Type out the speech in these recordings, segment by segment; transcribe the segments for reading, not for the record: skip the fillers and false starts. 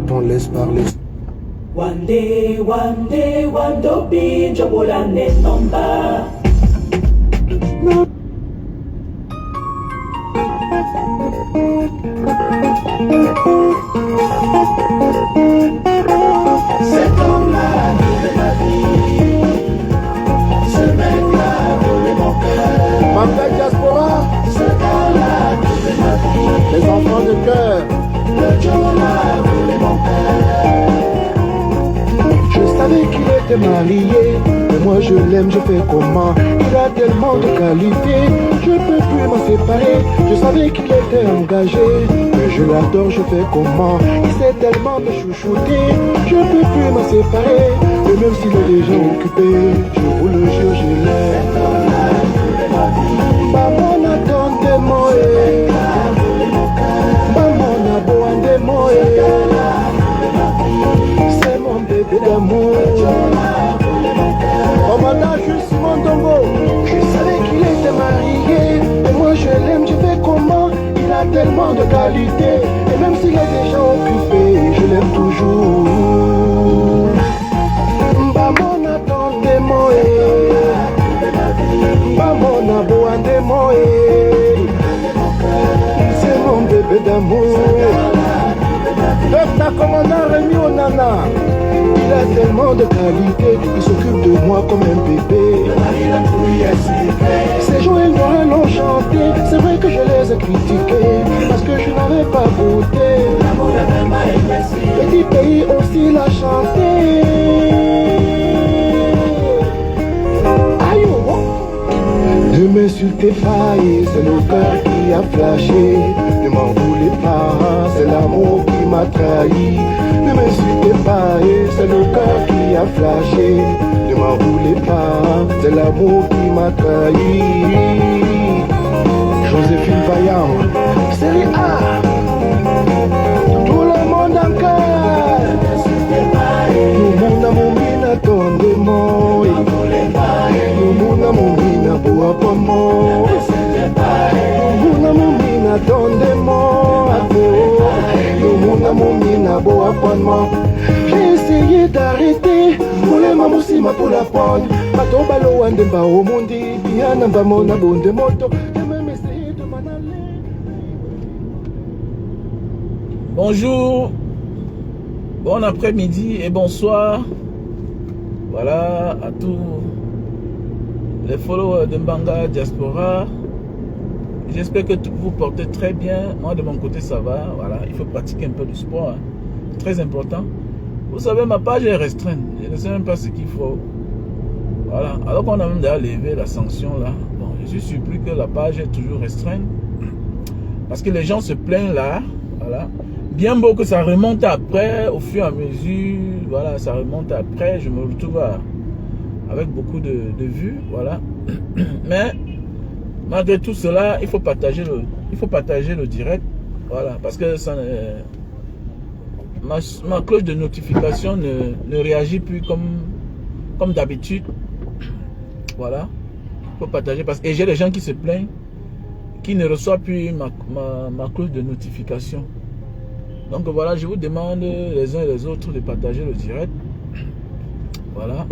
quand on laisse parler. One day, one dobi, jobolane nomba. Cet homme-là voulait ma vie. Ce mec-là voulait mon cœur. Mamta Diaspora, Ce gars-là voulait ma vie. les enfants de cœur. Le Joe-là voulait mon cœur. Je savais qu'il était marié, mais moi je l'aime, je fais comment? Il a tellement de qualités, je peux plus m'en séparer. Je savais qu'il était engagé, mais je l'adore, je fais comment? Il sait tellement me chouchouter, je peux plus m'en séparer. Et même s'il est déjà occupé, je vous le jure, je l'aime. Maman attend des mots, maman n'a beau en des mots, c'est mon bébé d'amour. On m'en juste mon tombeau. Je savais qu'il était marié, et moi je l'aime, je fais comment? Il a tellement de qualités, et même s'il est déjà occupé, je l'aime toujours. Maman attend des mots, maman n'a beau en des mots, c'est mon bébé d'amour. Docteur commandant Rémi Onana, il a tellement de qualités, il s'occupe de moi comme un bébé. Ces jours et noirs l'ont chanté, c'est vrai que je les ai critiqués, parce que je n'avais pas goûté. Petit pays aussi l'a chanté. Aïe, ne m'insultez pas, c'est le cœur qui a flashé. Ne m'en voulez pas, c'est l'amour qui m'a trahi. Ne m'insultez pas, c'est le cœur qui a flashé. Ne m'en voulez pas, c'est l'amour qui m'a trahi. Joséphine Vaillant, série A. Tout le monde en cœur. Tout le monde a mon mine, attendez moi. Tout le monde a mon mine, bois pas moi. Tout le monde attendez-moi, j'ai essayé d'arrêter, voulais ma moussima pour la prendre. Bato balo andemba au mundi, bien namba mona bonde moto, j'ai même essayé de m'en aller. Bonjour, bon après-midi et bonsoir. Voilà à tous les followers de Mbanga Diaspora. J'espère que vous portez très bien. Moi de mon côté ça va. Voilà, il faut pratiquer un peu de sport, hein. Très important. Vous savez, ma page est restreinte. Je ne sais même pas ce qu'il faut. Voilà. Alors qu'on a même déjà levé la sanction là. Bon, je suis surpris que la page est toujours restreinte. Parce que les gens se plaignent là. Voilà. Bien beau que ça remonte après, au fur et à mesure. Voilà, ça remonte après. Je me retrouve avec beaucoup de vues. Voilà. Mais malgré tout cela, il faut partager le direct. Voilà, parce que ça ma cloche de notification ne réagit plus comme d'habitude. Voilà, il faut partager parce que j'ai des gens qui se plaignent, qui ne reçoivent plus ma cloche de notification. Donc voilà, je vous demande les uns et les autres de partager le direct. Voilà.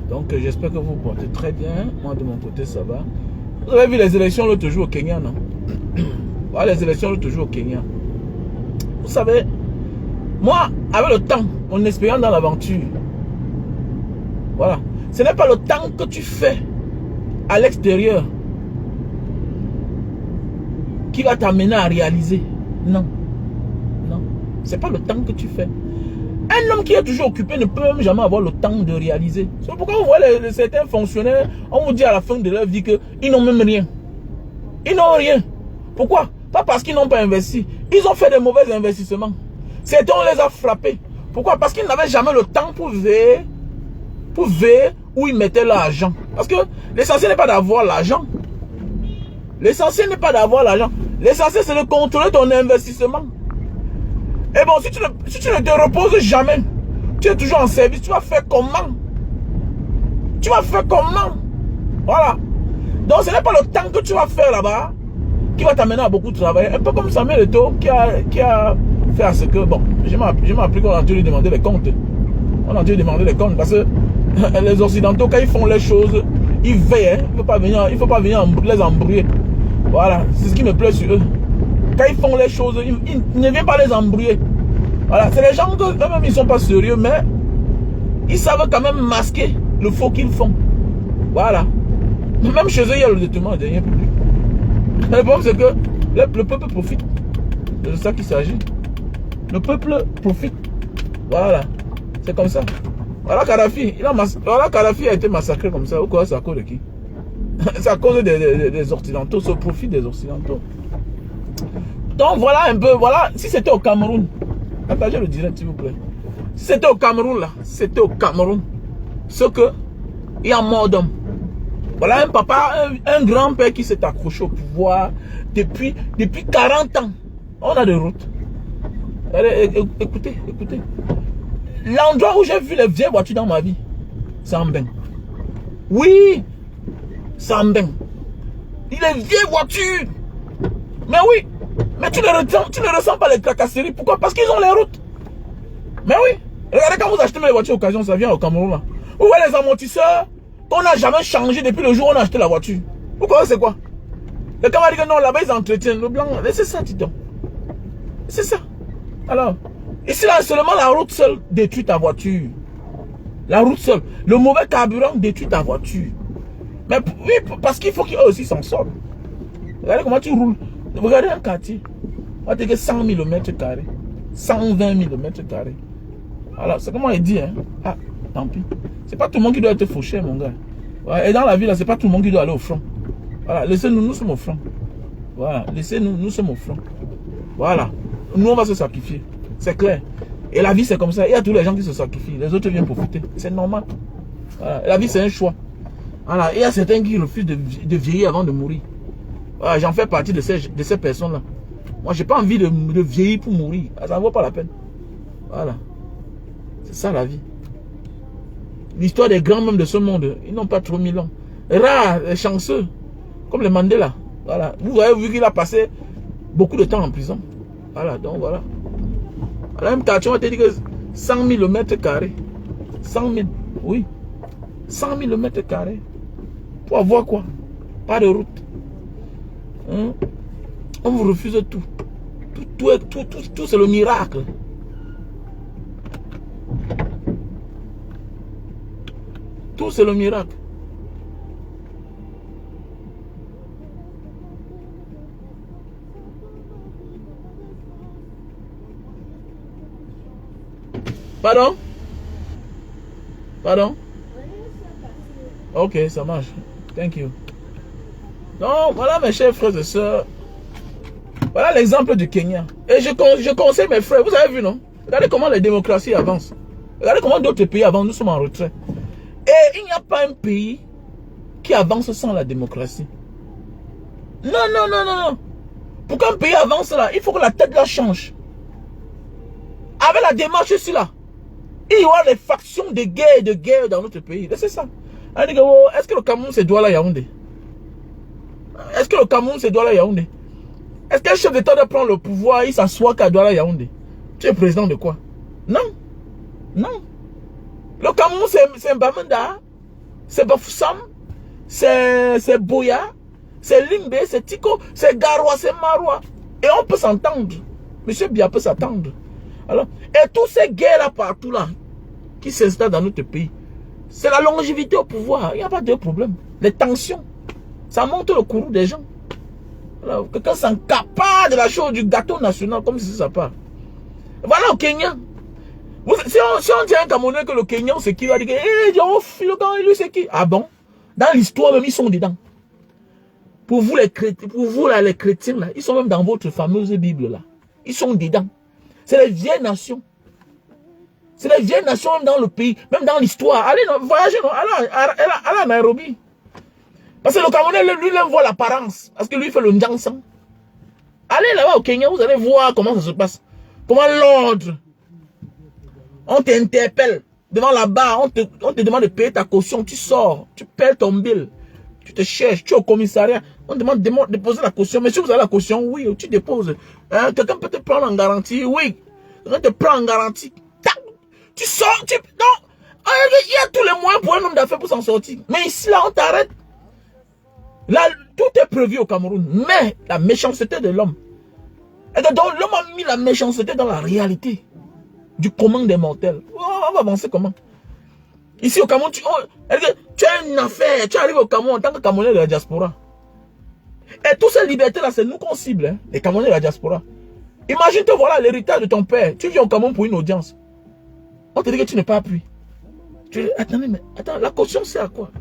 Donc j'espère que vous portez très bien. Moi de mon côté ça va. Vous avez vu les élections l'autre jour au Kenya, non? Voilà, les élections l'autre jour au Kenya. Vous savez, moi, avec le temps, en espérant dans l'aventure, voilà, ce n'est pas le temps que tu fais à l'extérieur qui va t'amener à réaliser. Non, non, c'est pas le temps que tu fais. Un homme qui est toujours occupé ne peut même jamais avoir le temps de réaliser. C'est pourquoi vous voyez certains fonctionnaires, on vous dit à la fin de leur vie qu'ils n'ont même rien. Ils n'ont rien. Pourquoi? Pas parce qu'ils n'ont pas investi. Ils ont fait de mauvais investissements. Certains, on les a frappés. Pourquoi? Parce qu'ils n'avaient jamais le temps pour veiller où ils mettaient l'argent. Parce que l'essentiel n'est pas d'avoir l'argent. L'essentiel n'est pas d'avoir l'argent. L'essentiel, c'est de contrôler ton investissement. Et bon, si tu ne te reposes jamais, tu es toujours en service, tu vas faire comment? Tu vas faire comment? Voilà. Donc, ce n'est pas le temps que tu vas faire là-bas qui va t'amener à beaucoup de travail. Un peu comme Samuel Eto'o qui a faire ce que... Bon, je m'ai appris qu'on a dû lui demander les comptes. On a dû lui demander les comptes parce que les Occidentaux, quand ils font les choses, ils veillent. Hein, il ne faut pas venir les embrouiller. Voilà, c'est ce qui me plaît sur eux. Quand ils font les choses, ils ne viennent pas les embrouiller. Voilà, c'est les gens que eux-mêmes, ils ne sont pas sérieux, mais ils savent quand même masquer le faux qu'ils font. Voilà. Même chez eux, il y a le détournement de deniers publics. Le problème, c'est que le peuple profite. C'est de ça qu'il s'agit. Le peuple profite. Voilà. C'est comme ça. Voilà Kadhafi. Voilà Kadhafi a été massacré comme ça. Ou quoi, c'est à cause de qui? C'est à cause des Occidentaux. C'est au profit des Occidentaux. Donc voilà un peu. Voilà. Si c'était au Cameroun. Partagez le direct, s'il vous plaît. Si c'était au Cameroun, là. Si c'était au Cameroun. Ce que. Il y a mort d'homme. Voilà un papa, un grand-père qui s'est accroché au pouvoir depuis 40 ans. On a des routes. Allez, écoutez, écoutez. L'endroit où j'ai vu les vieilles voitures dans ma vie, c'est en Mbeng. Oui, c'est en Mbeng. Les vieilles voitures. Mais oui, mais tu ne ressens pas les tracasseries. Pourquoi? Parce qu'ils ont les routes. Mais oui, regardez quand vous achetez les voitures d'occasion, ça vient au Cameroun là. Vous voyez les amortisseurs qu'on n'a jamais changé depuis le jour où on a acheté la voiture. Vous connaissez c'est quoi? Le Cameroun dit que non, là-bas ils entretiennent le blanc. C'est ça, dis donc. C'est ça. Alors, ici là, seulement la route seule détruit ta voiture. La route seule. Le mauvais carburant détruit ta voiture. Mais oui, parce qu'il faut qu'eux aussi s'en sortent. Regardez comment tu roules. Regardez un quartier. On va te dire 100 000 m². 120 000 m². Alors, c'est comment il dit, hein? Ah, tant pis. C'est pas tout le monde qui doit être fauché, mon gars. Ouais, et dans la vie, là, c'est pas tout le monde qui doit aller au front. Voilà, laissez-nous, nous sommes au front. Voilà, laissez-nous, nous sommes au front. Voilà. Nous, on va se sacrifier. C'est clair. Et la vie, c'est comme ça. Il y a tous les gens qui se sacrifient. Les autres viennent profiter. C'est normal. Voilà. La vie, c'est un choix. Voilà. Il y a certains qui refusent de vieillir avant de mourir. Voilà. J'en fais partie de ces personnes-là. Moi, j'ai pas envie de vieillir pour mourir. Ça ne vaut pas la peine. Voilà. C'est ça, la vie. L'histoire des grands membres de ce monde, ils n'ont pas trop mis long. Rares, chanceux, comme les Mandela. Voilà. Vous avez vu qu'il a passé beaucoup de temps en prison. Voilà, donc voilà. À la même quartier, on va te dire que 100 000 m². 100 000, oui. 100 000 m². Pour avoir quoi? Pas de route. Hein? On vous refuse tout. Tout c'est le miracle. Tout c'est le miracle. Pardon? Pardon? Ok, ça marche. Thank you. Donc, voilà mes chers frères et sœurs. Voilà l'exemple du Kenya. Et je conseille mes frères, vous avez vu, non? Regardez comment les démocraties avancent. Regardez comment d'autres pays avancent, nous sommes en retrait. Et il n'y a pas un pays qui avance sans la démocratie. Non, non, non, non, non. Pour qu'un pays avance là, il faut que la tête là change. Avec la démarche ici là, il y aura des factions de guerre dans notre pays. C'est ça. Est-ce que le Cameroun c'est Douala Yaoundé? Est-ce que le Cameroun c'est Douala Yaoundé? Est-ce qu'un chef d'État doit prendre le pouvoir, il s'assoit qu'à Douala Yaoundé? Tu es président de quoi? Non. Non. Le Cameroun c'est Mbamenda, c'est Bafoussam, c'est Boya, c'est Limbe, c'est Tiko, c'est Garoua, c'est Maroua. Et on peut s'entendre. Monsieur Bia peut s'attendre. Alors, et tous ces guerres là partout là, qui s'installent dans notre pays, c'est la longévité au pouvoir. Il n'y a pas de problème. Les tensions, ça monte le courroux des gens. Alors, quelqu'un s'encapare de la chose du gâteau national comme si ça part. Voilà au Kenya. Si on dit à un Camerounais que le Kenyan c'est qui, il va dire lui c'est qui? Ah bon? Dans l'histoire même, ils sont dedans. Pour vous les chrétiens, les chrétiens là, ils sont même dans votre fameuse Bible là. Ils sont dedans. C'est les vieilles nations. C'est les vieilles nations même dans le pays, même dans l'histoire. Allez, voyagez, allez à Nairobi. Parce que le Camerounais, lui, il voit l'apparence. Parce que lui, il fait le Ndjansan. Allez là-bas au Kenya, vous allez voir comment ça se passe. Comment l'ordre. On t'interpelle devant la barre, on te demande de payer ta caution, tu sors, tu paies ton bill. Tu te cherches, tu es au commissariat. On demande de déposer la caution. Mais si vous avez la caution, oui, tu déposes. Hein, quelqu'un peut te prendre en garantie, oui. Quelqu'un te prend en garantie. Tu sors, non. Il y a tous les moyens pour un homme d'affaires pour s'en sortir. Mais ici, là, on t'arrête. Là, tout est prévu au Cameroun. Mais la méchanceté de l'homme. Et donc, l'homme a mis la méchanceté dans la réalité du commun des mortels. On va avancer comment? Ici au Cameroun, tu as une affaire, tu arrives au Cameroun en tant que Camerounais de la diaspora. Et toutes ces libertés-là, c'est nous qu'on cible, hein, les Camerounais de la diaspora. Imagine-toi, voilà l'héritage de ton père. Tu viens au Cameroun pour une audience. On te dit que tu n'es pas appuyé. Tu dis, attendez, mais attends, la caution, c'est à quoi?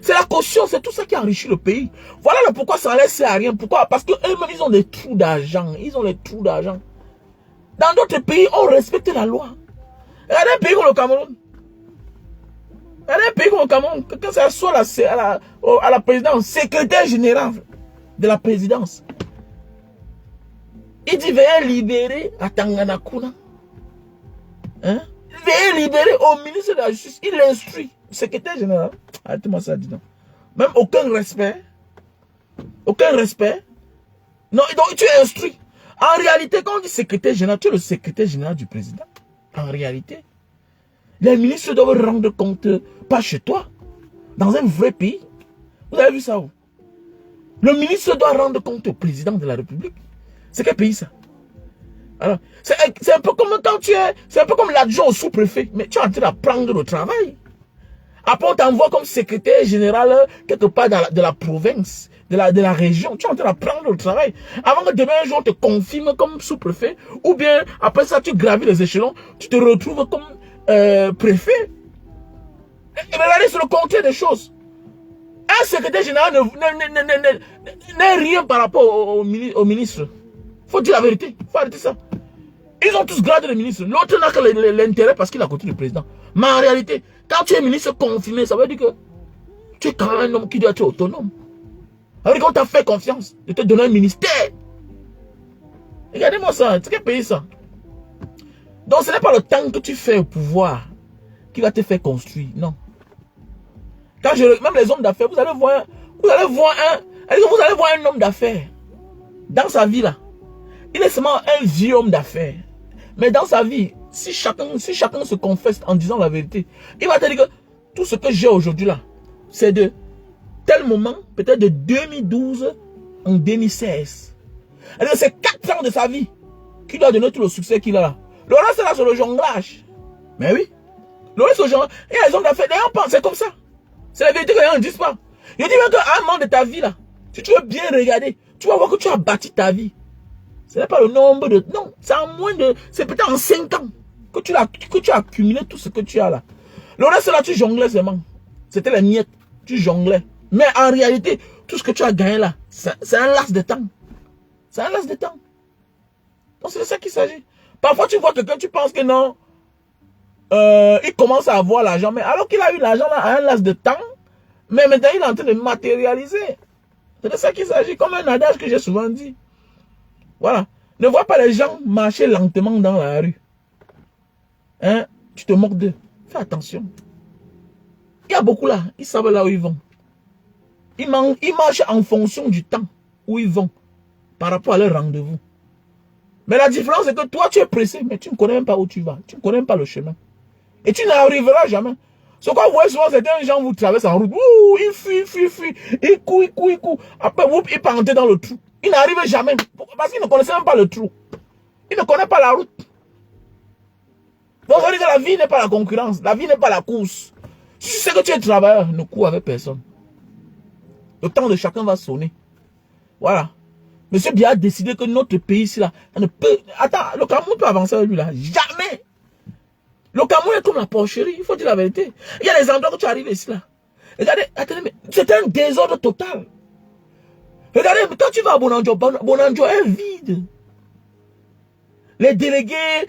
C'est la caution, c'est tout ça qui enrichit le pays. Voilà pourquoi ça ne laisse à rien. Pourquoi? Parce qu'eux-mêmes, ils ont des trous d'argent. Ils ont des trous d'argent. Dans d'autres pays, on respecte la loi. Regardez un pays comme le Cameroun. Regardez un pays comme le Cameroun. Quelqu'un s'assoit à la présidence, secrétaire général de la présidence. Il dit, veuillez libérer à Tanganakuna. Hein? Veuillez libérer au ministre de la Justice. Il l'instruit. Secrétaire général. Arrêtez-moi ça, dis donc. Même aucun respect. Aucun respect. Non, donc tu es instruit. En réalité, quand on dit secrétaire général, tu es le secrétaire général du président. En réalité. Les ministres doivent rendre compte, pas chez toi, dans un vrai pays. Vous avez vu ça où? Le ministre doit rendre compte au président de la République. C'est quel pays ça? Alors, c'est un peu comme quand c'est un peu comme l'adjoint au sous-préfet. Mais tu es en train d'apprendre le travail. Après, on t'envoie comme secrétaire général quelque part de la province, de la région. Tu es en train d'apprendre le travail. Avant que demain un jour on te confirme comme sous-préfet, ou bien après ça tu gravis les échelons, tu te retrouves comme préfet. Et regardez sur le contraire des choses. Un secrétaire général n'est rien par rapport au ministre. Faut dire la vérité. Faut arrêter ça. Ils ont tous gradé le ministre. L'autre n'a que l'intérêt parce qu'il a côté le président. Mais en réalité, quand tu es ministre confirmé, ça veut dire que tu es quand même un homme qui doit être autonome. Ça veut dire qu'on t'a fait confiance de te donner un ministère. Regardez-moi ça. C'est quel pays ça? Donc ce n'est pas le temps que tu fais au pouvoir qui va te faire construire. Non. Quand même les hommes d'affaires, vous allez voir un homme d'affaires. Dans sa vie là. Il est seulement un vieux homme d'affaires. Mais dans sa vie, si chacun se confesse en disant la vérité, il va te dire que tout ce que j'ai aujourd'hui là, c'est de tel moment, peut-être de 2012 en 2016. C'est 4 ans de sa vie qui doit donner tout le succès qu'il a là. Le reste c'est là sur le jonglage. Mais oui. Le reste sur le jonglage. Et les hommes d'affaires, d'ailleurs, c'est comme ça. C'est la vérité que les gens ne disent pas. Je dis même qu'à un moment de ta vie là, si tu veux bien regarder, tu vas voir que tu as bâti ta vie. Ce n'est pas le nombre de... Non, c'est en moins de... C'est peut-être en 5 ans que tu as accumulé tout ce que tu as là. Le reste là, tu jonglais seulement. C'était les miettes. Tu jonglais. Mais en réalité, tout ce que tu as gagné là, c'est un laps de temps. C'est un laps de temps. Donc c'est de ça qu'il s'agit. Parfois tu vois quelqu'un, tu penses que non, il commence à avoir l'argent, mais alors qu'il a eu l'argent là à un laps de temps, mais maintenant il est en train de matérialiser. C'est de ça qu'il s'agit, comme un adage que j'ai souvent dit. Voilà. Ne vois pas les gens marcher lentement dans la rue. Hein? Tu te moques d'eux. Fais attention. Il y a beaucoup là, ils savent là où ils vont. Ils marchent en fonction du temps où ils vont par rapport à leur rendez-vous. Mais la différence c'est que toi tu es pressé, mais tu ne connais même pas où tu vas. Tu ne connais même pas le chemin. Et tu n'arriveras jamais. Ce qu'on voit souvent, c'est un gens vous traversent en route. Ouh, il fuit. Il court. Après, il peut entrer dans le trou. Il n'arrive jamais. Parce qu'il ne connaissait même pas le trou. Il ne connaît pas la route. Donc, ça veut dire que la vie n'est pas la concurrence. La vie n'est pas la course. Si tu sais que tu es travailleur, ne cours avec personne. Le temps de chacun va sonner. Voilà. Monsieur Biya a décidé que notre pays ici, là, ça ne peut... Attends, le Cameroun peut avancer avec lui, là. Jamais. Le Cameroun est comme la porcherie. Il faut dire la vérité. Il y a des endroits où tu arrives ici, là. Regardez, attendez, mais c'est un désordre total. Regardez, quand tu vas à Bonanjo, Bonanjo est vide. Les délégués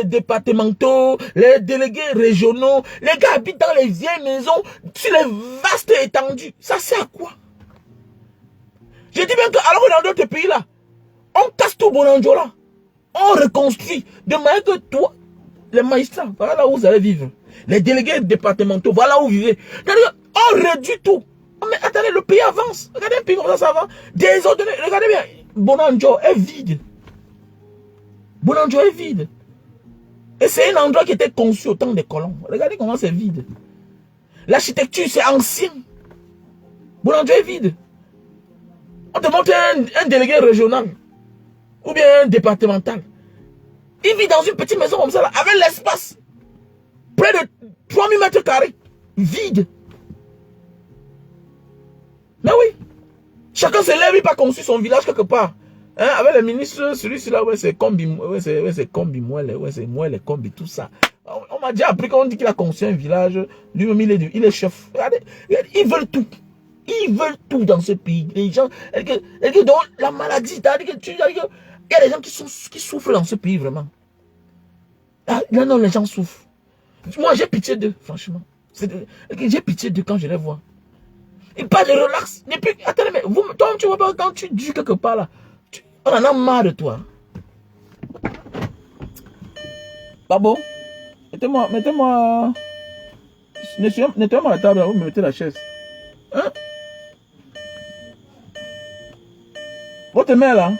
départementaux, les délégués régionaux, les gars habitent dans les vieilles maisons, sur les vastes étendues. Ça sert à quoi? Je dis bien que, alors que dans d'autres pays là, on casse tout Bonanjo là. On reconstruit. De manière que toi, les magistrats, voilà là où vous allez vivre. Les délégués départementaux, voilà où vous vivez. On réduit tout. Oh, mais attendez, le pays avance. Regardez un pays comme ça va. Désordonné. Regardez bien. Bonanjo est vide. Bonanjo est vide. Et c'est un endroit qui était conçu au temps des colons. Regardez comment c'est vide. L'architecture, c'est ancien. Bonanjo est vide. On te montre un délégué régional. Ou bien un départemental. Il vit dans une petite maison comme ça, là, avec l'espace. Près de 3000 mètres carrés. Vide. Mais oui. Chacun se lève, il n'a pas conçu son village quelque part. Hein, avec le ministre, celui-ci là, ouais, c'est Combi, ouais, c'est Combi Mouelle, ouais, c'est Mouelle, Combi, tout ça. On m'a déjà appris qu'on dit qu'il a conçu un village. Lui-même, il est chef. Regardez, ils veulent tout. Ils veulent tout dans ce pays. Les gens, donc, la maladie, il y a des gens qui souffrent dans ce pays, vraiment. Là, non, les gens souffrent. Moi, j'ai pitié d'eux, franchement. J'ai pitié d'eux quand je les vois. Ils parlent de relax. Attendez, mais vous, toi, tu vois pas, quand tu dis quelque part là, on en a marre de toi. Pas bon? Mettez-moi la table là, vous me mettez la chaise. Hein? Votre mère là?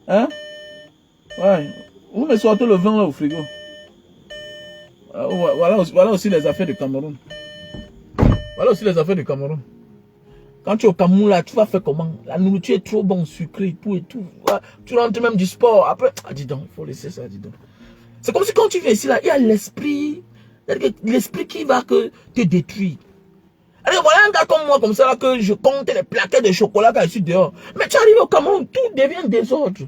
Hein? Ouais. Vous me sortez le vin là au frigo. Voilà aussi les affaires du Cameroun. Voilà aussi les affaires du Cameroun. Quand tu es au Cameroun là, tu vas faire comment? La nourriture est trop bonne, sucrée, tout et tout. Tu rentres même du sport. Après, dis donc, il faut laisser ça, dis donc. C'est comme si quand tu viens ici là, il y a l'esprit qui va te détruire. Alors voilà un gars comme moi, comme ça là, que je compte les plaquettes de chocolat quand je suis dehors. Mais tu arrives au Cameroun, tout devient désordre.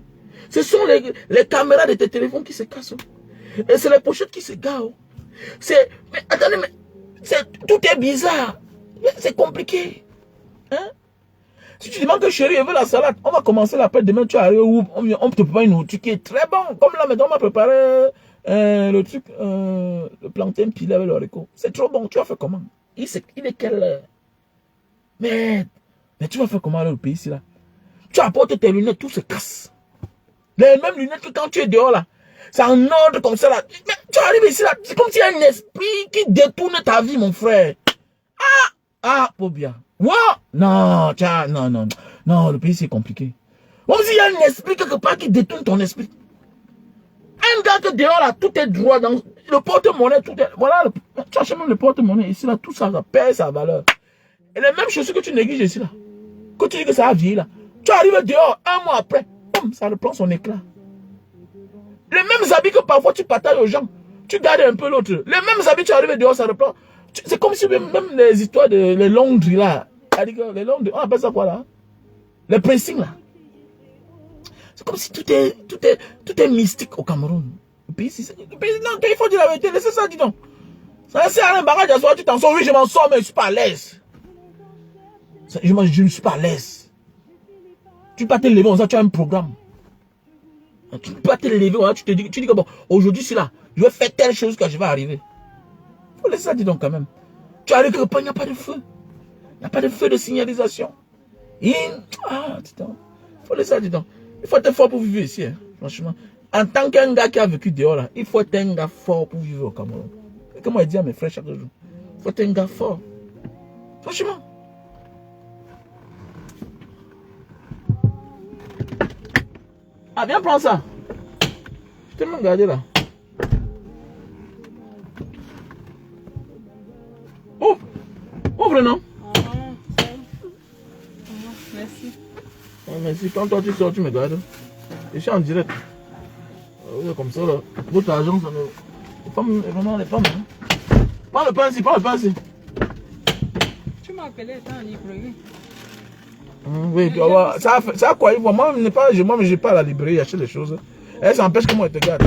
Ce sont les caméras de tes téléphones qui se cassent. Et c'est les pochettes qui se garent. Mais attendez, mais tout est bizarre. C'est compliqué. Hein? Si tu demandes que chérie, elle veut la salade, on va commencer l'appel demain, tu arrives où on te prépare une nourriture qui est très bon. Comme là, maintenant, on m'a préparé le truc, le plantain pilé avec l'orico. C'est trop bon, tu vas faire comment? Il est quelle heure? Mais tu vas faire comment là, le pays ici là? Tu apportes tes lunettes, tout se casse. Les mêmes lunettes que quand tu es dehors là. C'est en ordre comme ça là. Mais tu arrives ici là, c'est comme s'il y a un esprit qui détourne ta vie, mon frère. Pour bien. What? Non, non, le pays c'est compliqué. Comme s'il y a un esprit quelque part qui détourne ton esprit. Un gars que dehors là, tout est droit dans le porte-monnaie, tout est. Voilà, tu achètes même le porte-monnaie ici là, tout ça, ça perd sa valeur. Et les mêmes choses que tu négliges ici là, que tu dis que ça a vieilli là, tu arrives dehors, un mois après, boum, ça reprend son éclat. Les mêmes habits que parfois tu partages aux gens, tu gardes un peu l'autre. Les mêmes habits, tu arrives dehors, ça reprend. C'est comme si même les histoires de les laundries là, les laundries, on appelle ça quoi là? Les pressings là. C'est comme si tout est mystique au Cameroun. Le pays, non, il faut dire la vérité, laissez ça, dis donc. Ça sert à rien, barrage à soi, tu t'en sors, oui, je m'en sors, mais je ne suis pas à l'aise. Je ne suis pas à l'aise. Tu ne peux pas te lever, tu as un programme. Tu ne peux pas te lever, tu dis que bon, aujourd'hui, c'est là, je vais faire telle chose que je vais arriver. Il faut laisser ça, dis donc, quand même. Tu arrives quelque part, il n'y a pas de feu. Il n'y a pas de feu de signalisation. Dis donc. Il faut laisser ça, dis donc. Il faut être fort pour vivre ici, hein, franchement. En tant qu'un gars qui a vécu dehors, là, il faut être un gars fort pour vivre au Cameroun. C'est comme je dis à mes frères chaque jour. Il faut être un gars fort. Franchement. Viens prendre ça. Je t'ai même gardé là. Ouvre, non? Merci. Merci. Quand toi tu sors, tu me gardes. Je suis en direct. Comme ça, là. Votre argent, ça ne. Les femmes, vraiment, les femmes. Hein. Prends le pain ici, Tu m'as appelé étant en librairie. Oui, ça a quoi? Moi, je n'ai pas la librairie, acheter des choses. Elle s'empêche que moi, je te garde.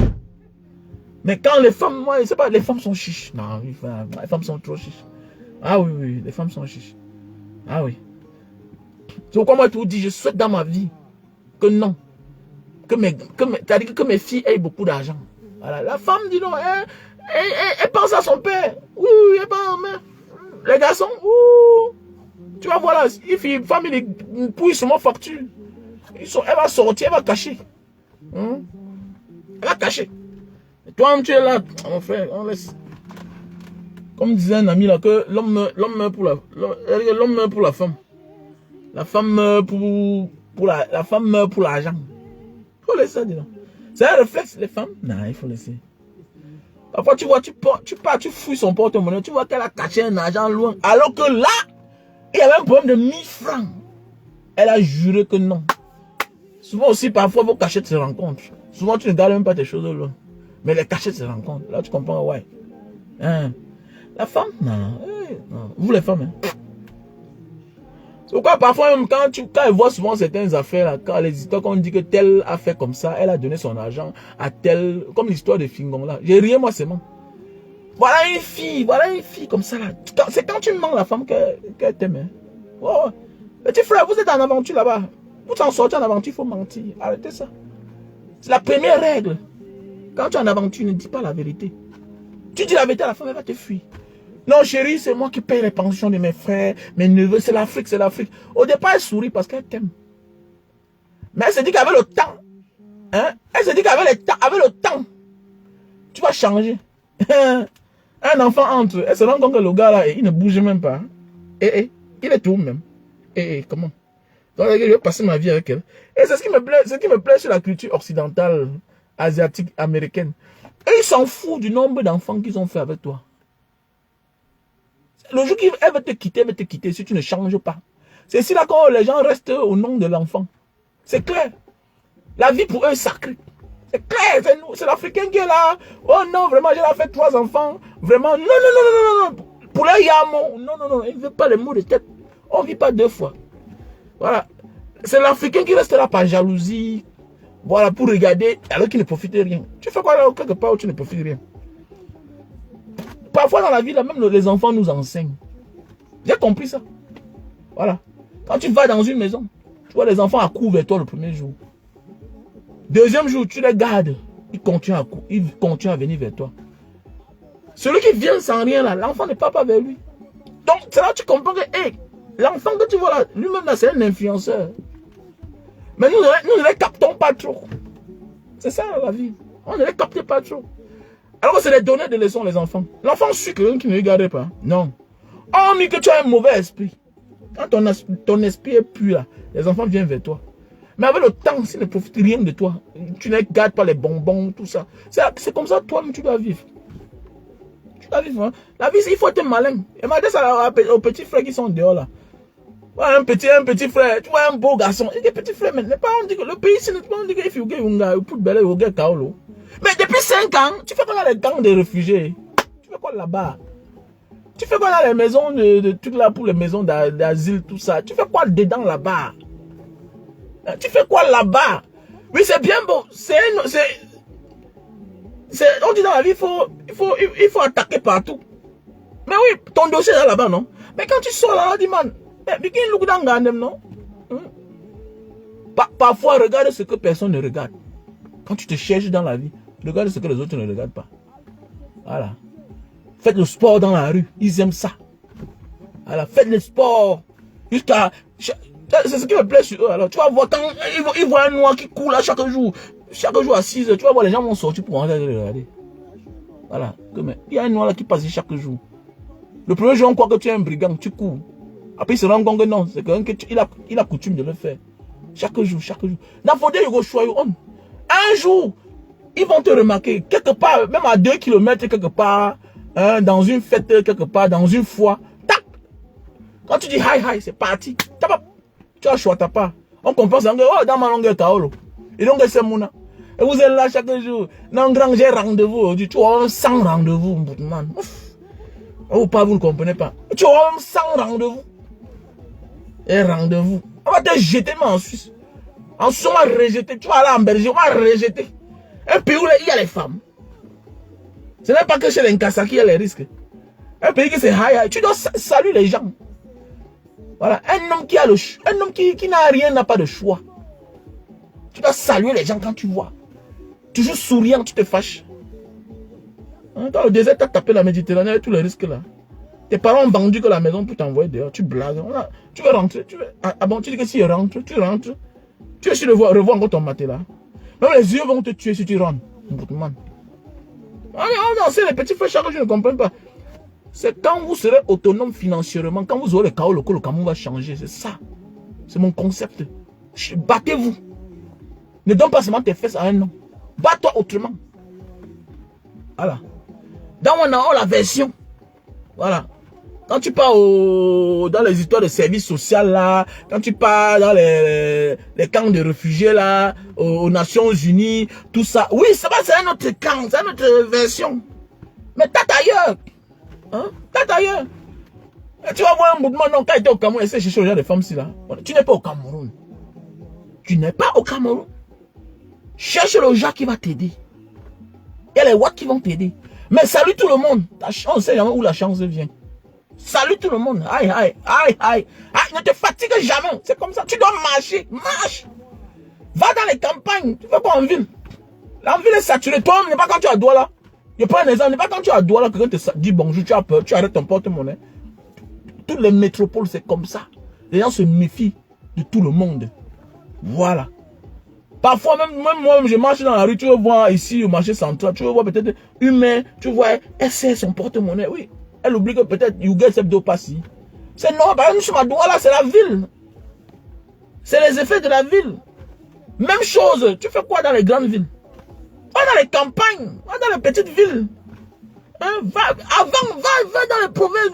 Mais quand les femmes, moi, je sais pas, les femmes sont chiches. Non, les femmes sont trop chiches. Ah oui, les femmes sont chiches. Ah oui. C'est pourquoi moi, je vous dis, je souhaite dans ma vie que non. Que mes filles aient beaucoup d'argent. Voilà. La femme, dis donc, elle pense à son père. Oui, elle pense, mais les garçons, tu vas voir là, une femme, il pouille sur mon facture. Elle va sortir, elle va cacher. Elle va cacher. Et toi, tu es là, mon frère, on laisse. Comme disait un ami là, que l'homme meurt pour la femme. La femme meurt la femme meurt pour l'argent. Il faut laisser ça, dis donc. C'est un réflexe, les femmes? Non, il faut laisser. Parfois, tu vois, tu pars, tu fouilles son porte-monnaie, tu vois qu'elle a caché un argent loin. Alors que là, il y avait un problème de 1000 francs. Elle a juré que non. Souvent aussi, parfois, vos cachettes se rencontrent. Souvent, tu ne gardes même pas tes choses loin. Mais les cachettes se rencontrent. Là, tu comprends, ouais. Hein? La femme? Non. Non. Vous, les femmes, hein? C'est pourquoi, parfois, même quand elle voit souvent certaines affaires, là, quand les histoires, quand on dit que telle a fait comme ça, elle a donné son argent à telle, comme l'histoire de Fingon, là. J'ai rien, moi, seulement. Voilà une fille comme ça, là. C'est quand tu mens la femme qu'elle t'aime, hein? Oh, petit frère, vous êtes en aventure là-bas. Pour t'en sortir en aventure, il faut mentir. Arrêtez ça. C'est la première règle. Quand tu es en aventure, ne dis pas la vérité. Tu dis la vérité à la femme, elle va te fuir. Non, chérie, c'est moi qui paye les pensions de mes frères, mes neveux, c'est l'Afrique, c'est l'Afrique. Au départ, elle sourit parce qu'elle t'aime. Mais elle se dit qu'avec le temps, hein, elle se dit qu'avec le temps, tu vas changer. Un enfant entre, elle se rend compte que le gars là, il ne bouge même pas. Il est tout même. Comment? Donc, je vais passer ma vie avec elle. Et c'est ce qui me plaît sur la culture occidentale, asiatique, américaine. Et ils s'en foutent du nombre d'enfants qu'ils ont fait avec toi. Le jour qu'elle va te quitter si tu ne changes pas. C'est ici là quand les gens restent au nom de l'enfant. C'est clair. La vie pour eux est sacrée. C'est clair, c'est l'Africain qui est là. Oh non, vraiment, j'ai fait 3 enfants. Vraiment, non. Pour là, il y a un mot. Non, il ne veut pas les mots de tête. On ne vit pas 2 fois. Voilà. C'est l'Africain qui reste là par jalousie. Voilà, pour regarder, alors qu'il ne profite de rien. Tu fais quoi là, quelque part où tu ne profites de rien? Parfois dans la vie, là, même les enfants nous enseignent. J'ai compris ça. Voilà. Quand tu vas dans une maison, tu vois les enfants accourent vers toi le premier jour. Deuxième jour, tu les gardes. Ils continuent à venir vers toi. Celui qui vient sans rien là, l'enfant ne part pas vers lui. Donc, c'est là que tu comprends que, l'enfant que tu vois là, lui-même là, c'est un influenceur. Mais nous ne les captons pas trop. C'est ça la vie. On ne les capte pas trop. Alors que c'est les donner des leçons, les enfants. L'enfant suit quelqu'un qui ne regarde pas. Non. On dit que tu as un mauvais esprit. Quand ton esprit est pur, là, les enfants viennent vers toi. Mais avec le temps, s'ils ne profitent rien de toi, tu ne gardes pas les bonbons, tout ça. C'est comme ça, toi-même, tu dois vivre. Tu dois vivre. Hein? La vie, il faut être malin. Et m'a dit ça aux petits frères qui sont dehors là. Ouais, un petit frère, tu vois un beau garçon. Il dit petit frère, mais on dit que le pays, on dit qu'il faut que vous put belle au gars kaolo. Mais depuis 5 ans, tu fais quoi dans les camps de réfugiés? Tu fais quoi là-bas? Tu fais quoi dans les maisons de trucs là pour les maisons d'asile, tout ça? Tu fais quoi dedans là-bas? Tu fais quoi là-bas? Oui, c'est bien beau. On dit dans la vie, il faut attaquer partout. Mais oui, ton dossier est là-bas, non? Mais quand tu sors là, on dit, man, non? Parfois, regarde ce que personne ne regarde. Quand tu te cherches dans la vie, regarde ce que les autres ne regardent pas. Voilà. Faites le sport dans la rue. Ils aiment ça. Voilà. Faites le sport. Jusqu'à... C'est ce qui me plaît sur eux. Alors, tu vas voir quand ils voient un noir qui court là chaque jour à 6 h, tu vas voir les gens vont sortir pour rentrer le regarder. Voilà. Il y a un noir là qui passe chaque jour. Le premier jour, on croit que tu es un brigand, tu cours. Après, il se rend compte que non, c'est quelqu'un il a coutume de le faire. Chaque jour. Un jour, ils vont te remarquer, quelque part, même à 2 km quelque part, hein, dans une fête quelque part, dans une foire, tac. Quand tu dis hi, c'est parti. Tu as choisi pas. On comprend ça, dans ma longueur taolo. Et donc, c'est mon. Et vous êtes là chaque jour. Dans grand, j'ai rendez-vous. Tu as 100 rendez-vous, man. Ou pas, vous ne comprenez pas. Tu as 100 rendez-vous. Et rendez-vous. On va te jeter, mais en Suisse. En Suisse, on va rejeter. Tu vas aller en Belgique, on va rejeter. Un pays où il y a les femmes. Ce n'est pas que chez les Nkassa qu'il y a les risques. Un pays qui c'est high. Tu dois saluer les gens. Voilà. Un homme qui n'a rien, n'a pas de choix. Tu dois saluer les gens quand tu vois. Toujours souriant, tu te fâches. Dans le désert, tu as tapé la Méditerranée avec tous les risques là. Tes parents ont vendu que la maison pour t'envoyer dehors. Tu blagues. Tu veux rentrer. Tu dis que si tu rentres. Tu veux sur revoir encore ton matelas. Même les yeux vont te tuer si tu rentres. Non, c'est les petits frères chaque jour, je ne comprends pas. C'est quand vous serez autonome financièrement, quand vous aurez le chaos, le Cameroun va changer. C'est ça. C'est mon concept. Battez-vous. Ne donne pas seulement tes fesses à un homme. Bats-toi autrement. Voilà. Dans on a la version. Voilà. Quand tu pars dans les histoires de services sociaux là, quand tu pars dans les camps de réfugiés là, aux Nations Unies, tout ça. Oui, ça va, c'est un autre camp, c'est une autre version. Mais tâte ailleurs. Hein? Tâte ailleurs. Et tu vas voir un mouvement, non, quand tu es au Cameroun, essaie de chercher le genre de femmes là. Tu n'es pas au Cameroun. Tu n'es pas au Cameroun. Cherche le genre qui va t'aider. Il y a les watts qui vont t'aider. Mais salue tout le monde. On ne sait jamais où la chance vient. Salut tout le monde. Aïe, aïe, aïe, aïe. Aïe, ne te fatigue jamais. C'est comme ça. Tu dois marcher. Marche. Va dans les campagnes. Tu ne vas pas en ville. La ville est saturée. Toi, n'est pas quand tu as Douala. Je prends un exemple. N'est pas quand tu as Douala que quelqu'un te dit bonjour, tu as peur, tu arrêtes ton porte-monnaie. Toutes les métropoles, c'est comme ça. Les gens se méfient de tout le monde. Voilà. Parfois, même moi, je marche dans la rue, tu vas voir ici au marché central, tu vas voir peut-être une mère, tu vois, elle sert son porte-monnaie. Oui. Elle oublie que peut-être you get cette dopassie. C'est non, par exemple, sur ma doigt là, c'est la ville. C'est les effets de la ville. Même chose, tu fais quoi dans les grandes villes? Va dans les campagnes, va dans les petites villes. Hein? Va dans les provinces.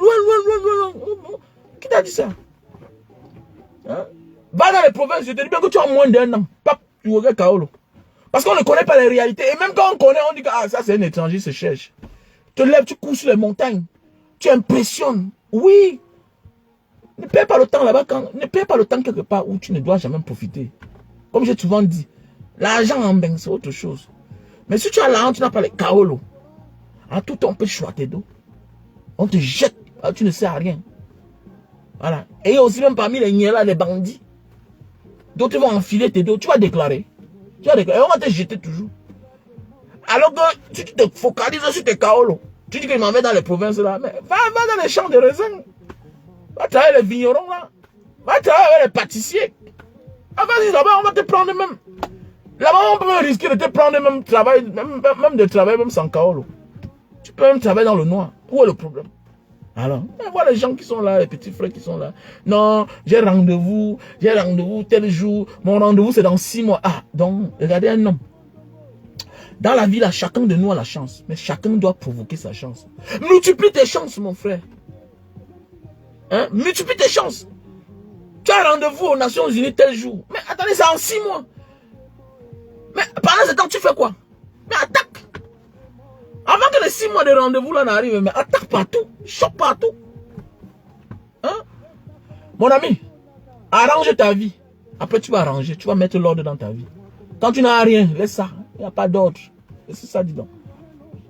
Qui t'a dit ça? Hein? Va dans les provinces, je te dis bien que tu as moins d'un an. Pap, tu regardes Kaolo. Parce qu'on ne connaît pas les réalités. Et même quand on connaît, on dit que ah, ça c'est un étranger, se cherche. Tu te lèves, tu cours sur les montagnes. Tu impressionnes. Oui. Ne perds pas le temps là-bas. Ne perds pas le temps quelque part où tu ne dois jamais profiter. Comme j'ai souvent dit, l'argent en bain, c'est autre chose. Mais si tu as l'argent, tu n'as pas les kaolo. En tout temps, on peut choisir tes dos. On te jette. Tu ne sais à rien. Voilà. Et il y a aussi même parmi les niais là, les bandits. D'autres vont enfiler tes dos. Tu vas déclarer. Tu vas déclarer. Et on va te jeter toujours. Alors que si tu te focalises sur tes kaolo, tu dis qu'il m'en va dans les provinces là, mais va dans les champs de raisins. Va travailler les vignerons là. Va travailler avec les pâtissiers. Ah, vas-y, là-bas, on va te prendre même. Là-bas, on peut même risquer de te prendre même travail, même de travailler même sans kaolo. Tu peux même travailler dans le noir. Où est le problème? Alors, on voit les gens qui sont là, les petits frères qui sont là. Non, j'ai rendez-vous tel jour. Mon rendez-vous, c'est dans 6 mois. Ah, donc, regardez un homme. Dans la vie, là, chacun de nous a la chance. Mais chacun doit provoquer sa chance. Multiplie tes chances, mon frère. Hein? Multiplie tes chances. Tu as rendez-vous aux Nations Unies tel jour. Mais attendez, c'est en 6 mois. Mais pendant ce temps, tu fais quoi? Mais attaque. Avant que les 6 mois de rendez-vous là n'arrivent, mais attaque partout. Chope partout. Hein? Mon ami, arrange ta vie. Après, tu vas arranger. Tu vas mettre l'ordre dans ta vie. Quand tu n'as rien, laisse ça. Il n'y a pas d'ordre. C'est ça, dis donc.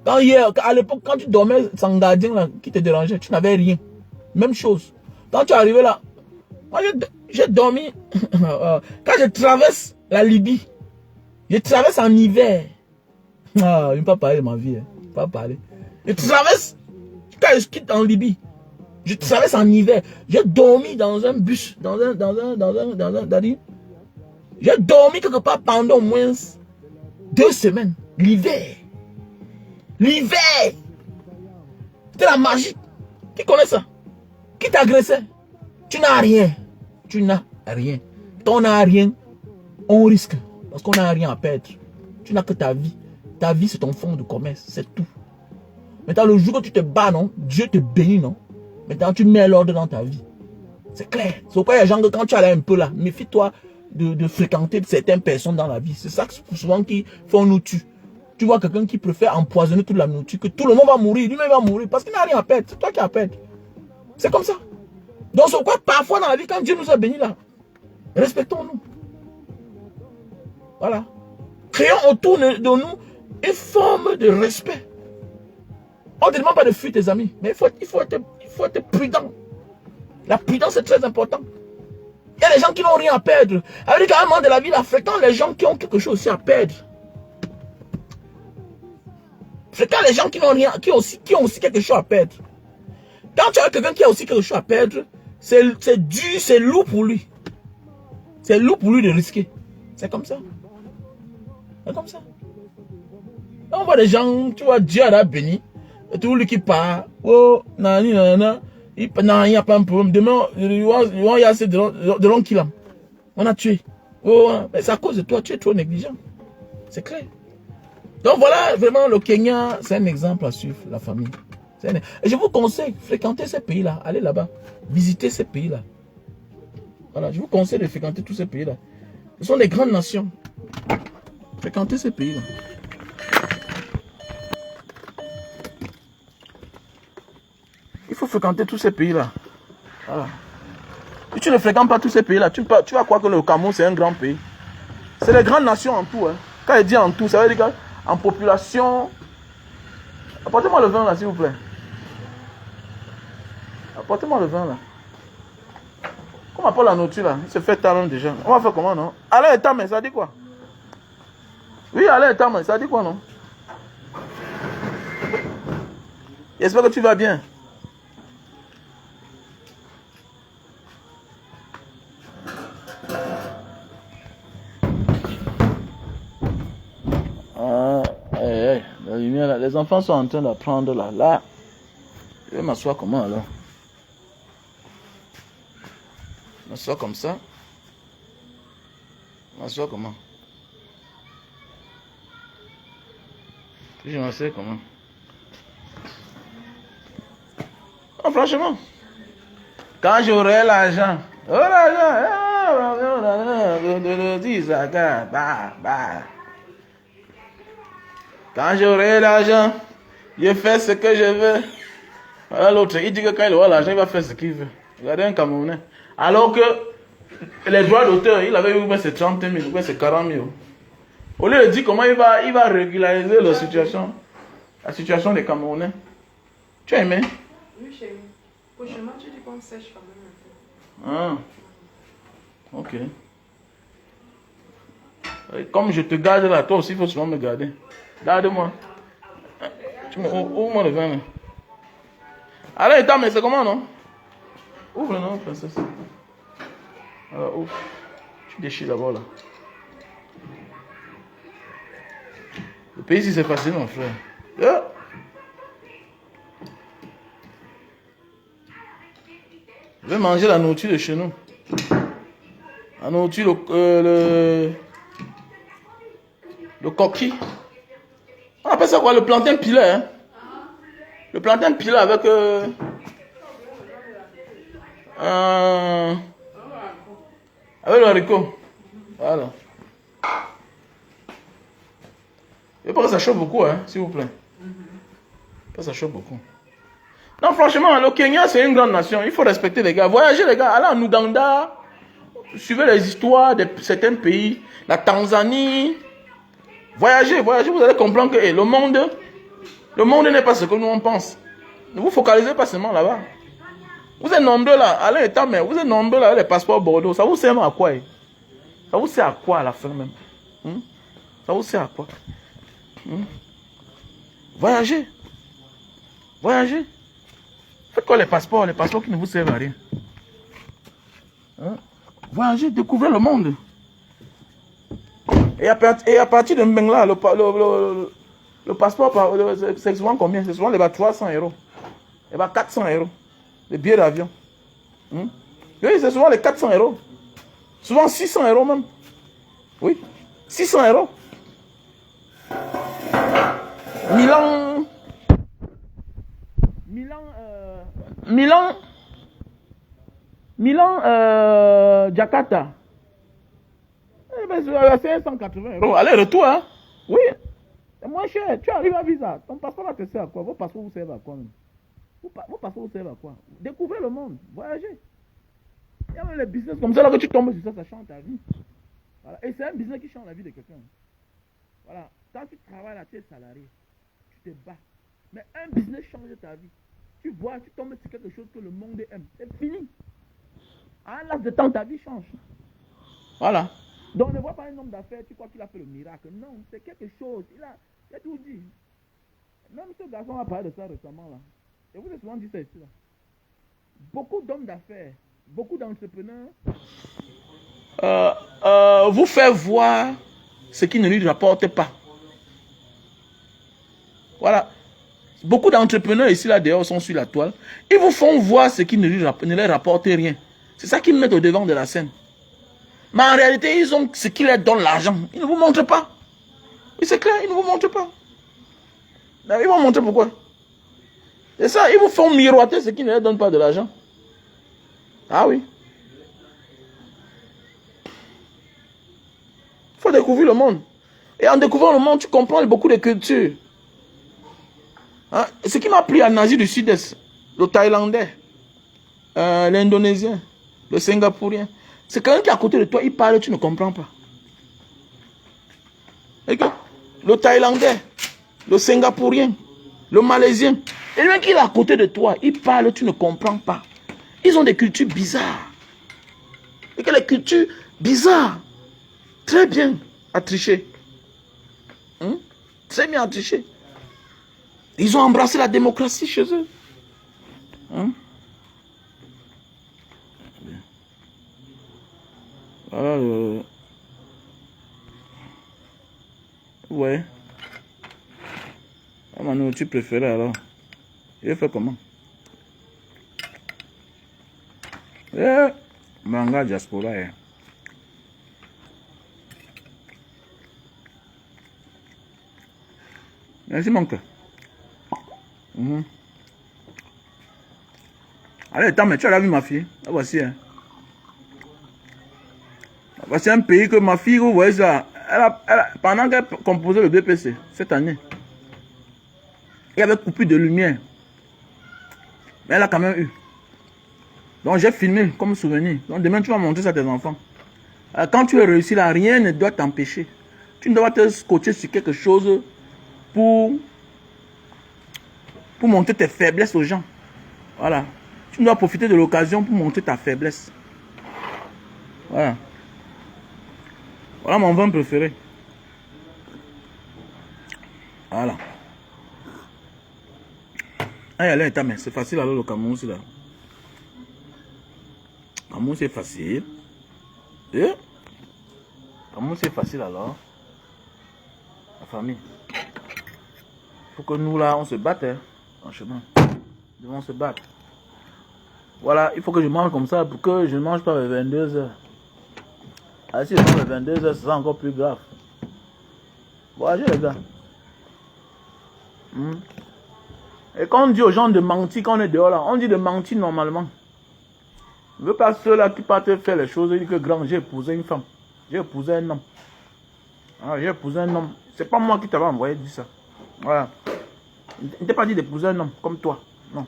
Quand hier, à l'époque, quand tu dormais sans gardien là, qui te dérangeait, tu n'avais rien. Même chose. Quand tu es arrivé là, moi j'ai dormi. Quand je traverse la Libye, je traverse en hiver. Ah, il ne peut pas parler de ma vie. Hein. Il ne peut pas parler. Je traverse, quand je quitte en Libye, je traverse en hiver. J'ai dormi dans un bus, j'ai dormi quelque part pendant au moins 2 semaines. L'hiver. L'hiver. C'était la magie. Qui connaît ça? Qui t'agressait? Tu n'as rien. Tu n'as rien. Quand on n'a rien, on risque. Parce qu'on n'a rien à perdre. Tu n'as que ta vie. Ta vie, c'est ton fonds de commerce. C'est tout. Maintenant, le jour que tu te bats, non? Dieu te bénit, non? Maintenant, tu mets l'ordre dans ta vie. C'est clair. C'est pourquoi il y a des gens que quand tu allais un peu là, méfie-toi de fréquenter certaines personnes dans la vie. C'est ça souvent qui font nous tuer. Tu vois quelqu'un qui préfère empoisonner toute la nourriture, que tout le monde va mourir, lui-même va mourir, parce qu'il n'a rien à perdre. C'est toi qui as à perdre. C'est comme ça. Donc c'est pourquoi parfois dans la vie, quand Dieu nous a bénis là, respectons-nous. Voilà. Créons autour de nous une forme de respect. On ne te demande pas de fuir tes amis, mais il faut être prudent. La prudence est très importante. Il y a des gens qui n'ont rien à perdre. Avec un moment de la vie, là, fréquente les gens qui ont quelque chose aussi à perdre. Fréquente les gens qui n'ont rien, qui ont aussi quelque chose à perdre. Quand tu as quelqu'un qui a aussi quelque chose à perdre, c'est dur, c'est lourd pour lui. C'est lourd pour lui de risquer. C'est comme ça. C'est comme ça. On voit des gens, tu vois, Dieu a béni. Et tout lui qui part, oh, nani, nanana, il n'y a pas un problème. Demain, il y a assez de longs kilomètres. On a tué. Oh, c'est à cause de toi, tu es trop négligent. C'est clair. Donc voilà, vraiment, le Kenya, c'est un exemple à suivre, la famille. Et je vous conseille, fréquentez ces pays-là, allez là-bas, visitez ces pays-là. Voilà, je vous conseille de fréquenter tous ces pays-là. Ce sont des grandes nations. Fréquentez ces pays-là. Il faut fréquenter tous ces pays-là. Voilà. Si tu ne fréquentes pas tous ces pays-là, tu vas croire que le Cameroun, c'est un grand pays. C'est les grandes nations en tout. Hein. Quand je dis en tout, ça veut dire qu'en population... Apportez-moi le vin là, s'il vous plaît. Apportez-moi le vin là. Comment appelle la nourriture là? Il se fait talent déjà. On va faire comment, non? Allez, mais ça dit quoi? Oui, allez, mais ça dit quoi, non? J'espère que tu vas bien. La lumière là, les enfants sont en train d'apprendre là. Là, je vais m'asseoir comment alors? M'asseoir comme ça. M'asseoir comment? Je m'assois comment? Oh, franchement, quand j'aurai l'argent, quand j'aurai l'argent, je fais ce que je veux. Voilà l'autre, il dit que quand il aura l'argent, il va faire ce qu'il veut. Regardez un Camerounais. Alors que les droits d'auteur, il avait eu c'est 30 000, c'est 40 000. Au lieu de dire comment il va régulariser la situation des Camerounais. Tu as aimé? Oui, chérie. Prochainement, tu dis qu'on sèche quand même un peu. Ah, ok. Et comme je te garde là, toi aussi, il faut souvent me garder. Garde-moi. Ouvre-moi le vin là. Allez, mais c'est comment, non? Ouvre, non, princesse. Alors, ouvre. Tu déchires d'abord là. Le pays ici, c'est facile, mon frère. Je vais manger la nourriture de chez nous. La nourriture, le coquille. On appelle ça quoi? Le plantain pilé, hein? Le plantain pilé avec... avec le haricot. Voilà. Et pas que ça chauffe beaucoup, hein, s'il vous plaît. Pas que ça chauffe beaucoup. Non, franchement, le Kenya, c'est une grande nation. Il faut respecter les gars. Voyagez, les gars. Allez en Ouganda. Suivez les histoires de certains pays. La Tanzanie. Voyagez, vous allez comprendre que le monde n'est pas ce que nous on pense. Ne vous focalisez pas seulement là-bas. Vous êtes nombreux là. Allez, mais vous êtes nombreux là avec les passeports Bordeaux. Ça vous sert à quoi? Ça vous sert à quoi à la fin même? Ça vous sert à quoi? Voyagez. Voyagez. Faites quoi les passeports qui ne vous servent à rien? Voyagez, découvrez le monde. Et à partir de Mbengla, le passeport, c'est souvent combien? C'est souvent les 300 €. Et 400 €. Les billets d'avion. Oui, c'est souvent les 400 €. Souvent 600 € même. Oui, 600 €. Milan, Jakarta. C'est 180 €. Allez, retour, hein? Oui. C'est moins cher. Tu arrives à Visa. Ton passeport là te sert à quoi? Vos passeports vous servent à quoi même? Vos passeports vous servent à quoi? Découvrez le monde. Voyagez. Il y a même les business comme ça là que tu tombes sur ça, ça change ta vie. Voilà. Et c'est un business qui change la vie de quelqu'un. Voilà. Quand tu travailles là, tu es salarié. Tu te bats. Mais un business change ta vie. Tu vois, tu tombes sur quelque chose que le monde aime. C'est fini. À un laps de temps, ta vie change. Voilà. Donc ne vois pas un homme d'affaires, tu crois qu'il a fait le miracle. Non, c'est quelque chose. Il a tout dit. Même ce garçon a parlé de ça récemment là. Et vous avez souvent dit ça ici là. Beaucoup d'hommes d'affaires, beaucoup d'entrepreneurs vous faire voir ce qui ne lui rapporte pas. Voilà. Beaucoup d'entrepreneurs ici, là, dehors, sont sur la toile. Ils vous font voir ce qui ne leur rapporte rien. C'est ça qu'ils mettent au devant de la scène. Mais en réalité, ils ont ce qui leur donne l'argent. Ils ne vous montrent pas. Oui, c'est clair, ils ne vous montrent pas. Ils vont montrer pourquoi. C'est ça, ils vous font miroiter ce qui ne leur donne pas de l'argent. Ah oui. Il faut découvrir le monde. Et en découvrant le monde, tu comprends beaucoup de cultures. Hein? Ce qui m'a plu en Asie du Sud-Est, le Thaïlandais, l'Indonésien, le Singapourien, c'est quelqu'un qui est à côté de toi, il parle, tu ne comprends pas. Et le Thaïlandais, le Singapourien, le Malaisien, et le mec qui est à côté de toi, il parle, tu ne comprends pas. Ils ont des cultures bizarres. Et que les cultures bizarres, très bien à tricher. Hein? Très bien à tricher. Ils ont embrassé la démocratie chez eux. Hein? Voilà le... Ouais. Ah, ma nourriture préférée alors. Il fait comment? Manga diaspora. Merci mon cœur. Allez, attends, mais tu as vu ma fille? Ah, voici. Hein. Voici un pays que ma fille, vous voyez ça, pendant qu'elle composait le BPC, cette année, il y avait coupure de lumière. Mais elle a quand même eu. Donc j'ai filmé comme souvenir. Donc demain tu vas montrer ça à tes enfants. Quand tu es réussi là, rien ne doit t'empêcher. Tu ne dois pas te scotcher sur quelque chose pour montrer tes faiblesses aux gens. Voilà. Tu dois profiter de l'occasion pour montrer ta faiblesse. Voilà. Voilà mon vin préféré. Voilà. Allez, mais c'est facile alors le Cameroun aussi là. Cameroun c'est facile. Cameroun c'est facile alors. La famille. Il faut que nous là on se batte hein, franchement. Nous on se batte. Voilà, il faut que je mange comme ça pour que je ne mange pas vers 22h. Ah si je mange vers 22h, c'est encore plus grave. Voilà les gars. Et quand on dit aux gens de mentir quand on est dehors là, on dit de mentir normalement. Je ne veux pas ceux-là qui partent faire les choses et disent que grand, j'ai épousé une femme. J'ai épousé un homme. Ah, j'ai épousé un homme. C'est pas moi qui t'avais envoyé dire ça. Voilà. Il ne t'a pas dit d'épouser un homme comme toi. Non.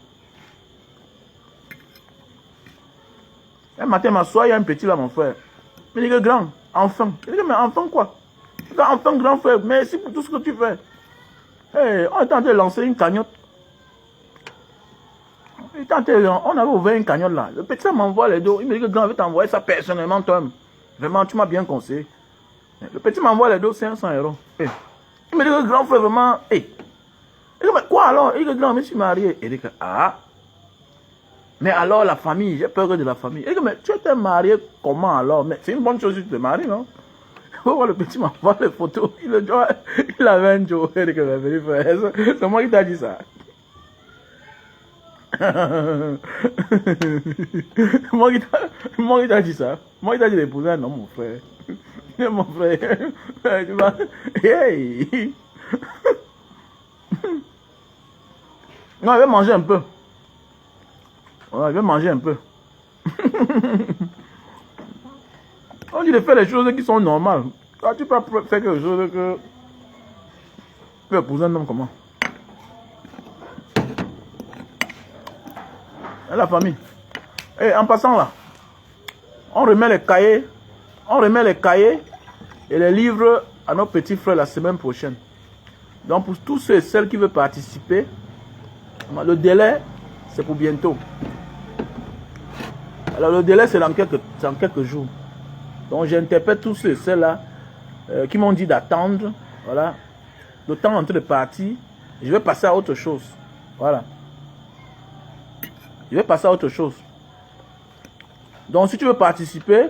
Un matin, m'assois, il y a un petit là, mon frère. Il dit que grand, enfant. Il dit que mais enfant quoi? Enfant, grand frère, merci pour tout ce que tu fais. Hey, on est en train de lancer une cagnotte. On avait ouvert une cagnotte là. Le petit m'envoie les dos. Il me dit que grand, je vais t'envoyer ça personnellement toi-même. Vraiment, tu m'as bien conseillé. Le petit m'envoie les dos 500 €. Hey. Il me dit que grand frère, vraiment. Hey. Il dit, mais quoi alors? Il dit que grand, je me suis marié. Il dit que ah. Mais alors la famille, j'ai peur de la famille. Il dit que mais tu étais marié comment alors? Mais c'est une bonne chose si tu te maries, non? Faut voir le petit m'envoie les photos. Il avait un jour. Il dit que c'est moi qui t'a dit ça. Moi qui t'a dit ça. Moi qui t'a dit d'épouser un homme, mon frère. Mon frère. Tu vas. Hey! Non, il va manger un peu. Ouais, il va manger un peu. On dit de faire les choses qui sont normales. Quand tu peux faire quelque chose que. Tu peux épouser un homme comment? La famille. Et en passant là, on remet les cahiers. On remet les cahiers et les livres à nos petits frères la semaine prochaine. Donc pour tous ceux et celles qui veulent participer, le délai, c'est pour bientôt. Alors le délai, c'est dans quelques jours. Donc j'interpelle tous ceux et celles-là qui m'ont dit d'attendre. Voilà. Le temps est en train de partir. Je vais passer à autre chose. Voilà. Je vais passer à autre chose. Donc si tu veux participer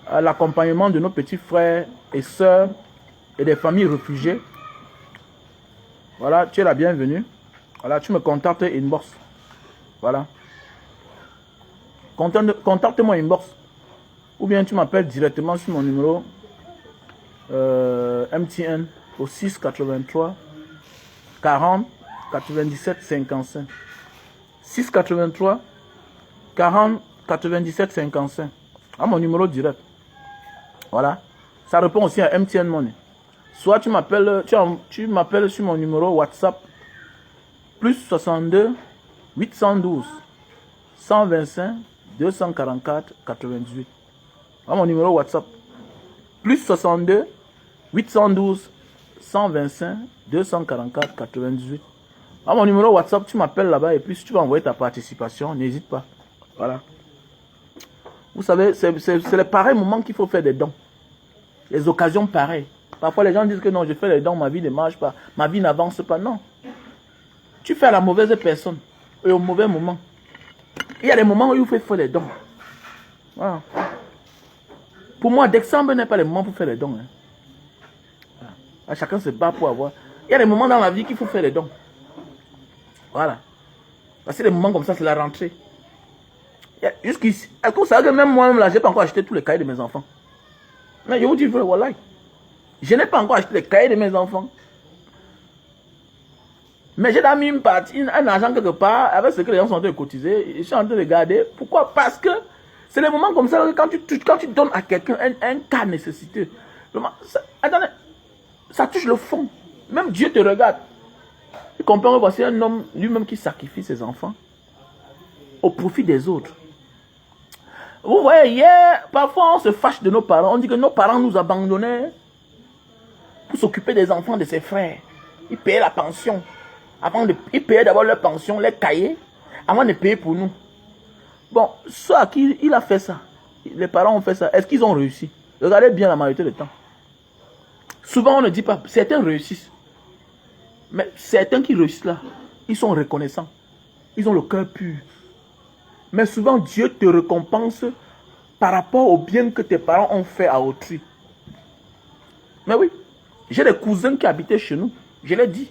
à l'accompagnement de nos petits frères et sœurs et des familles réfugiées, Voilà, tu es la bienvenue. Voilà, tu me contactes inbox. Voilà. Contacte-moi inbox. Ou bien tu m'appelles directement sur mon numéro MTN au 683 40 97 55. 683 40 97 55. À mon numéro direct. Voilà. Ça répond aussi à MTN Money. Soit tu m'appelles sur mon numéro WhatsApp plus 62 812 125 244 98. À mon numéro WhatsApp plus 62 812 125 244 98. À mon numéro WhatsApp, tu m'appelles là-bas et puis si tu vas envoyer ta participation, n'hésite pas. Voilà. Vous savez, c'est les pareils moments qu'il faut faire des dons. Les occasions pareilles. Parfois les gens disent que non, je fais les dons, ma vie ne marche pas, ma vie n'avance pas. Non. Tu fais à la mauvaise personne et au mauvais moment. Il y a des moments où il faut faire les dons. Voilà. Pour moi, décembre n'est pas le moment pour faire les dons. Hein. Voilà. Chacun se bat pour avoir. Il y a des moments dans la vie qu'il faut faire les dons. Voilà. Parce que des moments comme ça, c'est la rentrée. Jusqu'ici. Est-ce que vous savez que même moi-même, là, je n'ai pas encore acheté tous les cahiers de mes enfants. Mais je vous dis, voilà. Je n'ai pas encore acheté les cahiers de mes enfants. Mais j'ai mis une partie, un argent quelque part, avec ce que les gens sont en train de cotiser. Je suis en train de garder. Pourquoi? Parce que c'est les moments comme ça, quand tu donnes à quelqu'un un cas nécessiteux. Attendez, ça touche le fond. Même Dieu te regarde. Il comprend que c'est un homme lui-même qui sacrifie ses enfants au profit des autres. Vous voyez, hier, parfois on se fâche de nos parents. On dit que nos parents nous abandonnaient pour s'occuper des enfants de ses frères. Ils payaient la pension. Ils payaient d'abord leur pension, les cahiers, avant de payer pour nous. Bon, ceux à qui il a fait ça, les parents ont fait ça, est-ce qu'ils ont réussi? Regardez bien la majorité du temps. Souvent on ne dit pas, certains réussissent. Mais certains qui réussissent là, ils sont reconnaissants. Ils ont le cœur pur. Mais souvent Dieu te récompense par rapport au bien que tes parents ont fait à autrui. Mais oui, j'ai des cousins qui habitaient chez nous. Je l'ai dit.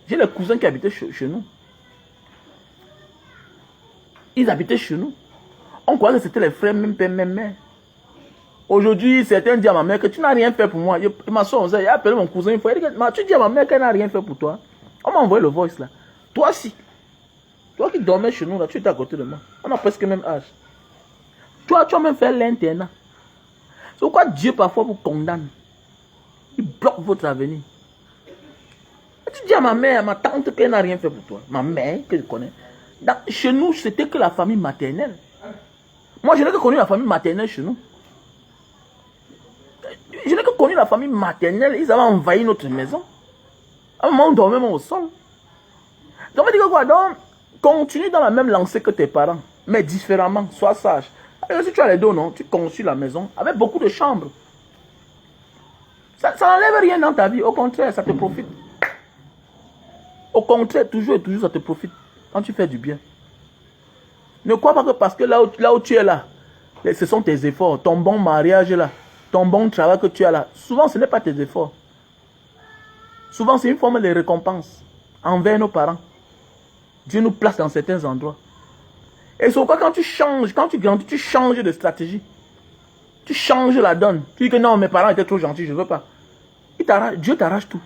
J'ai des cousins qui habitaient chez nous. Ils habitaient chez nous. On croyait que c'était les frères, même père, même mère. Aujourd'hui, certains disent à ma mère que tu n'as rien fait pour moi. Ma soeur, il a appelé mon cousin une fois. Il dit que tu dis à ma mère qu'elle n'a rien fait pour toi. On m'a envoyé le voice là. Toi aussi. Toi qui dormais chez nous là, tu étais à côté de moi. On a presque le même âge. Toi, tu as même fait l'internat. C'est pourquoi Dieu parfois vous condamne. Il bloque votre avenir. Tu dis à ma mère, à ma tante qu'elle n'a rien fait pour toi. Ma mère, que je connais. Chez nous, c'était que la famille maternelle. Moi, je n'ai que connu la famille maternelle chez nous. Je n'ai que connu la famille maternelle. Ils avaient envahi notre maison. À un moment, on dormait même au sol. Donc, on dit que quoi? Donc, continue dans la même lancée que tes parents. Mais différemment. Sois sage. Et si tu as les deux, non? Tu construis la maison avec beaucoup de chambres. Ça n'enlève rien dans ta vie. Au contraire, ça te profite. Au contraire, toujours et toujours, ça te profite. Quand tu fais du bien. Ne crois pas que parce que là où tu es là, ce sont tes efforts. Ton bon mariage là. Ton bon travail que tu as là. Souvent, ce n'est pas tes efforts. Souvent, c'est une forme de récompense envers nos parents. Dieu nous place dans certains endroits. Et c'est pourquoi quand tu changes, quand tu grandis, tu changes de stratégie. Tu changes la donne. Tu dis que non, mes parents étaient trop gentils, je ne veux pas. Dieu t'arrache tout.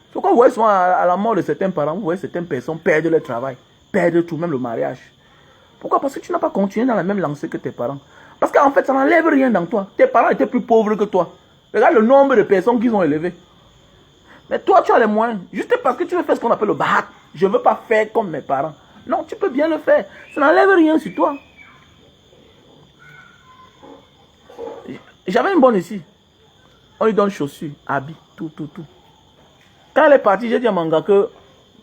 C'est pourquoi vous voyez souvent à la mort de certains parents, vous voyez certaines personnes perdre leur travail, perdre tout, même le mariage. Pourquoi? Parce que tu n'as pas continué dans la même lancée que tes parents. Parce qu'en fait, ça n'enlève rien dans toi. Tes parents étaient plus pauvres que toi. Regarde le nombre de personnes qu'ils ont élevées. Mais toi, tu as les moyens. Juste parce que tu veux faire ce qu'on appelle le bahat. Je ne veux pas faire comme mes parents. Non, tu peux bien le faire. Ça n'enlève rien sur toi. J'avais une bonne ici. On lui donne chaussures, habits, tout. Quand elle est partie, j'ai dit à Manga que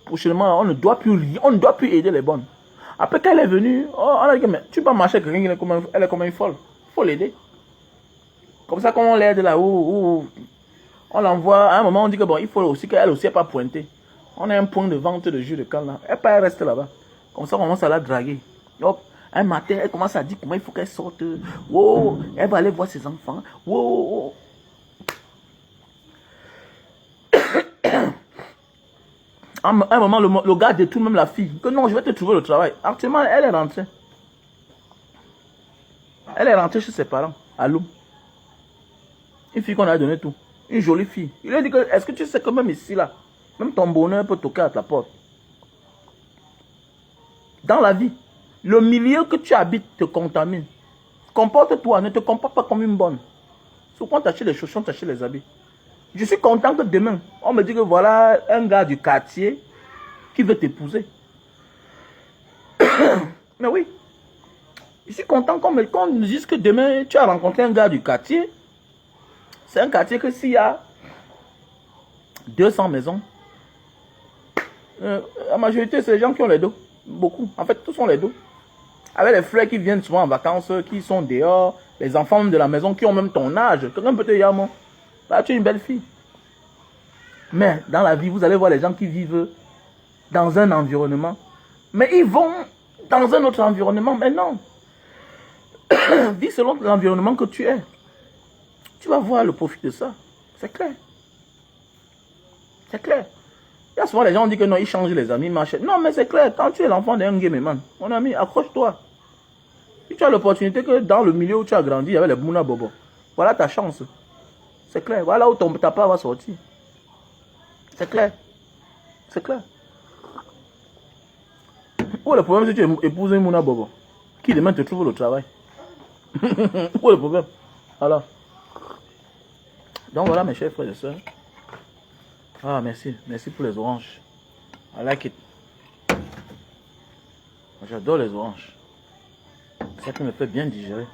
prochainement, on ne doit plus aider les bonnes. Après, quand elle est venue, on a dit que mais, tu peux marcher avec quelqu'un qui elle est comme une folle. Il faut l'aider. Comme ça, quand on l'aide là, on l'envoie. À un moment, on dit que bon, il faut aussi qu'elle aussi n'est pas pointée. On a un point de vente de jus de canne là. Elle reste là-bas. Comme ça, on commence à la draguer. Hop, un matin, elle commence à dire comment il faut qu'elle sorte. Wow, elle va aller voir ses enfants. Wow. À un moment, le gars détourne même la fille. Que non, je vais te trouver le travail. Actuellement, elle est rentrée. Elle est rentrée chez ses parents, à Loum. Une fille qu'on a donné tout. Une jolie fille. Il lui a dit que, est-ce que tu sais que même ici, là, même ton bonheur peut toquer à ta porte. Dans la vie, le milieu que tu habites te contamine. Comporte-toi, ne te comporte pas comme une bonne. Souvent, t'achètes les chaussons, t'achètes les habits. Je suis content que demain, on me dit que voilà un gars du quartier qui veut t'épouser. Mais oui. Je suis content qu'on me dise que demain, tu as rencontré un gars du quartier. C'est un quartier que s'il y a 200 maisons, la majorité, c'est les gens qui ont les dos. Beaucoup. En fait, tous sont les dos. Avec les frères qui viennent souvent en vacances, qui sont dehors, les enfants de la maison qui ont même ton âge. Quelqu'un peut te dire, moi, bah, tu es une belle fille. Mais dans la vie, vous allez voir les gens qui vivent dans un environnement. Mais ils vont dans un autre environnement. Mais non. Vis selon l'environnement que tu es. Tu vas voir le profit de ça. C'est clair. C'est clair. Il y a souvent les gens qui disent que non, ils changent les amis, machin. Non, mais c'est clair. Quand tu es l'enfant d'un game man, mon ami, accroche-toi. Si tu as l'opportunité que dans le milieu où tu as grandi, il y avait les Mouna Bobo. Voilà ta chance. C'est clair. Voilà où ton papa va sortir. C'est clair. C'est clair. Où est le problème si tu épouses un Mouna Bobo qui demain te trouve le travail? Où est le problème? Alors. Donc voilà mes chers frères et sœurs. Ah merci. Merci pour les oranges. I like it. J'adore les oranges. Ça qui me fait bien digérer.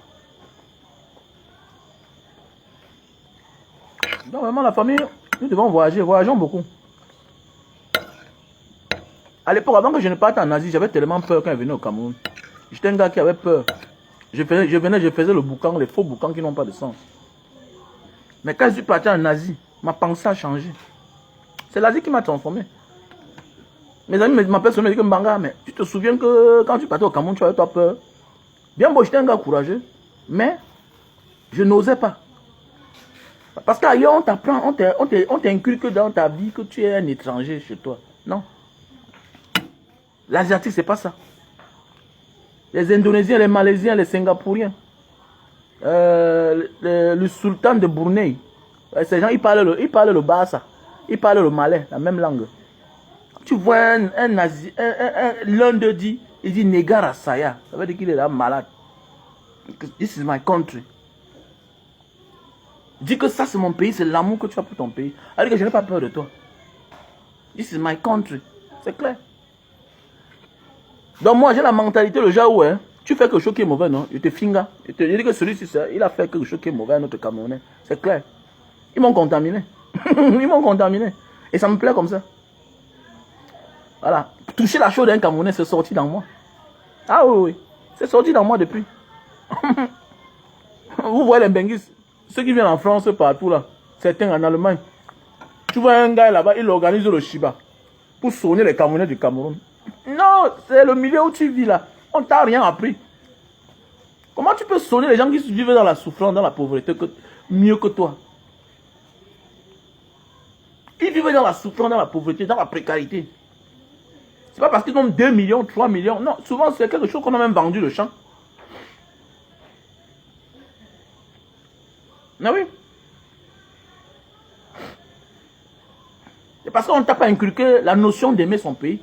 Donc vraiment la famille, nous devons voyager. Voyageons beaucoup. À l'époque, avant que je ne parte en Asie, j'avais tellement peur quand je venais au Cameroun. J'étais un gars qui avait peur. Je faisais le boucan, les faux boucans qui n'ont pas de sens. Mais quand je suis parti en Asie, ma pensée a changé. C'est l'Asie qui m'a transformé. Mes amis m'appellent sur me disent que Mbanga, mais tu te souviens que quand tu partais au Cameroun, tu avais toi peur. Bien beau, j'étais un gars courageux, mais je n'osais pas. Parce qu'ailleurs, on t'apprend, on t'inculque dans ta vie que tu es un étranger chez toi. Non. L'Asiatique, c'est pas ça. Les Indonésiens, les Malaisiens, les Singapouriens, le sultan de Brunei, ces gens, ils parlent le Bassa, ils parlent le malais, la même langue. Tu vois un Asie, l'un d'eux dit, il dit Negara Saya, ça veut dire qu'il est là malade. This is my country. Dis que ça c'est mon pays, c'est l'amour que tu as pour ton pays. Alors que je n'ai pas peur de toi. This is my country. C'est clair. Donc moi j'ai la mentalité, le genre où tu fais quelque chose qui est mauvais, non? Je te finga. Je te dis que celui-ci, il a fait quelque chose qui est mauvais à notre Camerounais. C'est clair. Ils m'ont contaminé. Ils m'ont contaminé. Et ça me plaît comme ça. Voilà. Toucher la chose d'un Camerounais, c'est sorti dans moi. Ah oui, oui. C'est sorti dans moi depuis. Vous voyez les Benguis, ceux qui viennent en France partout là, certains en Allemagne. Tu vois un gars là-bas, il organise le Shiba pour sonner les Camerounais du Cameroun. Non, c'est le milieu où tu vis là. On t'a rien appris. Comment tu peux sonner les gens qui vivent dans la souffrance, dans la pauvreté, mieux que toi? Ils vivent dans la souffrance, dans la pauvreté, dans la précarité. C'est pas parce qu'ils ont 2 millions, 3 millions. Non, souvent c'est quelque chose qu'on a même vendu le champ. Ah oui. C'est parce qu'on ne t'a pas inculqué la notion d'aimer son pays.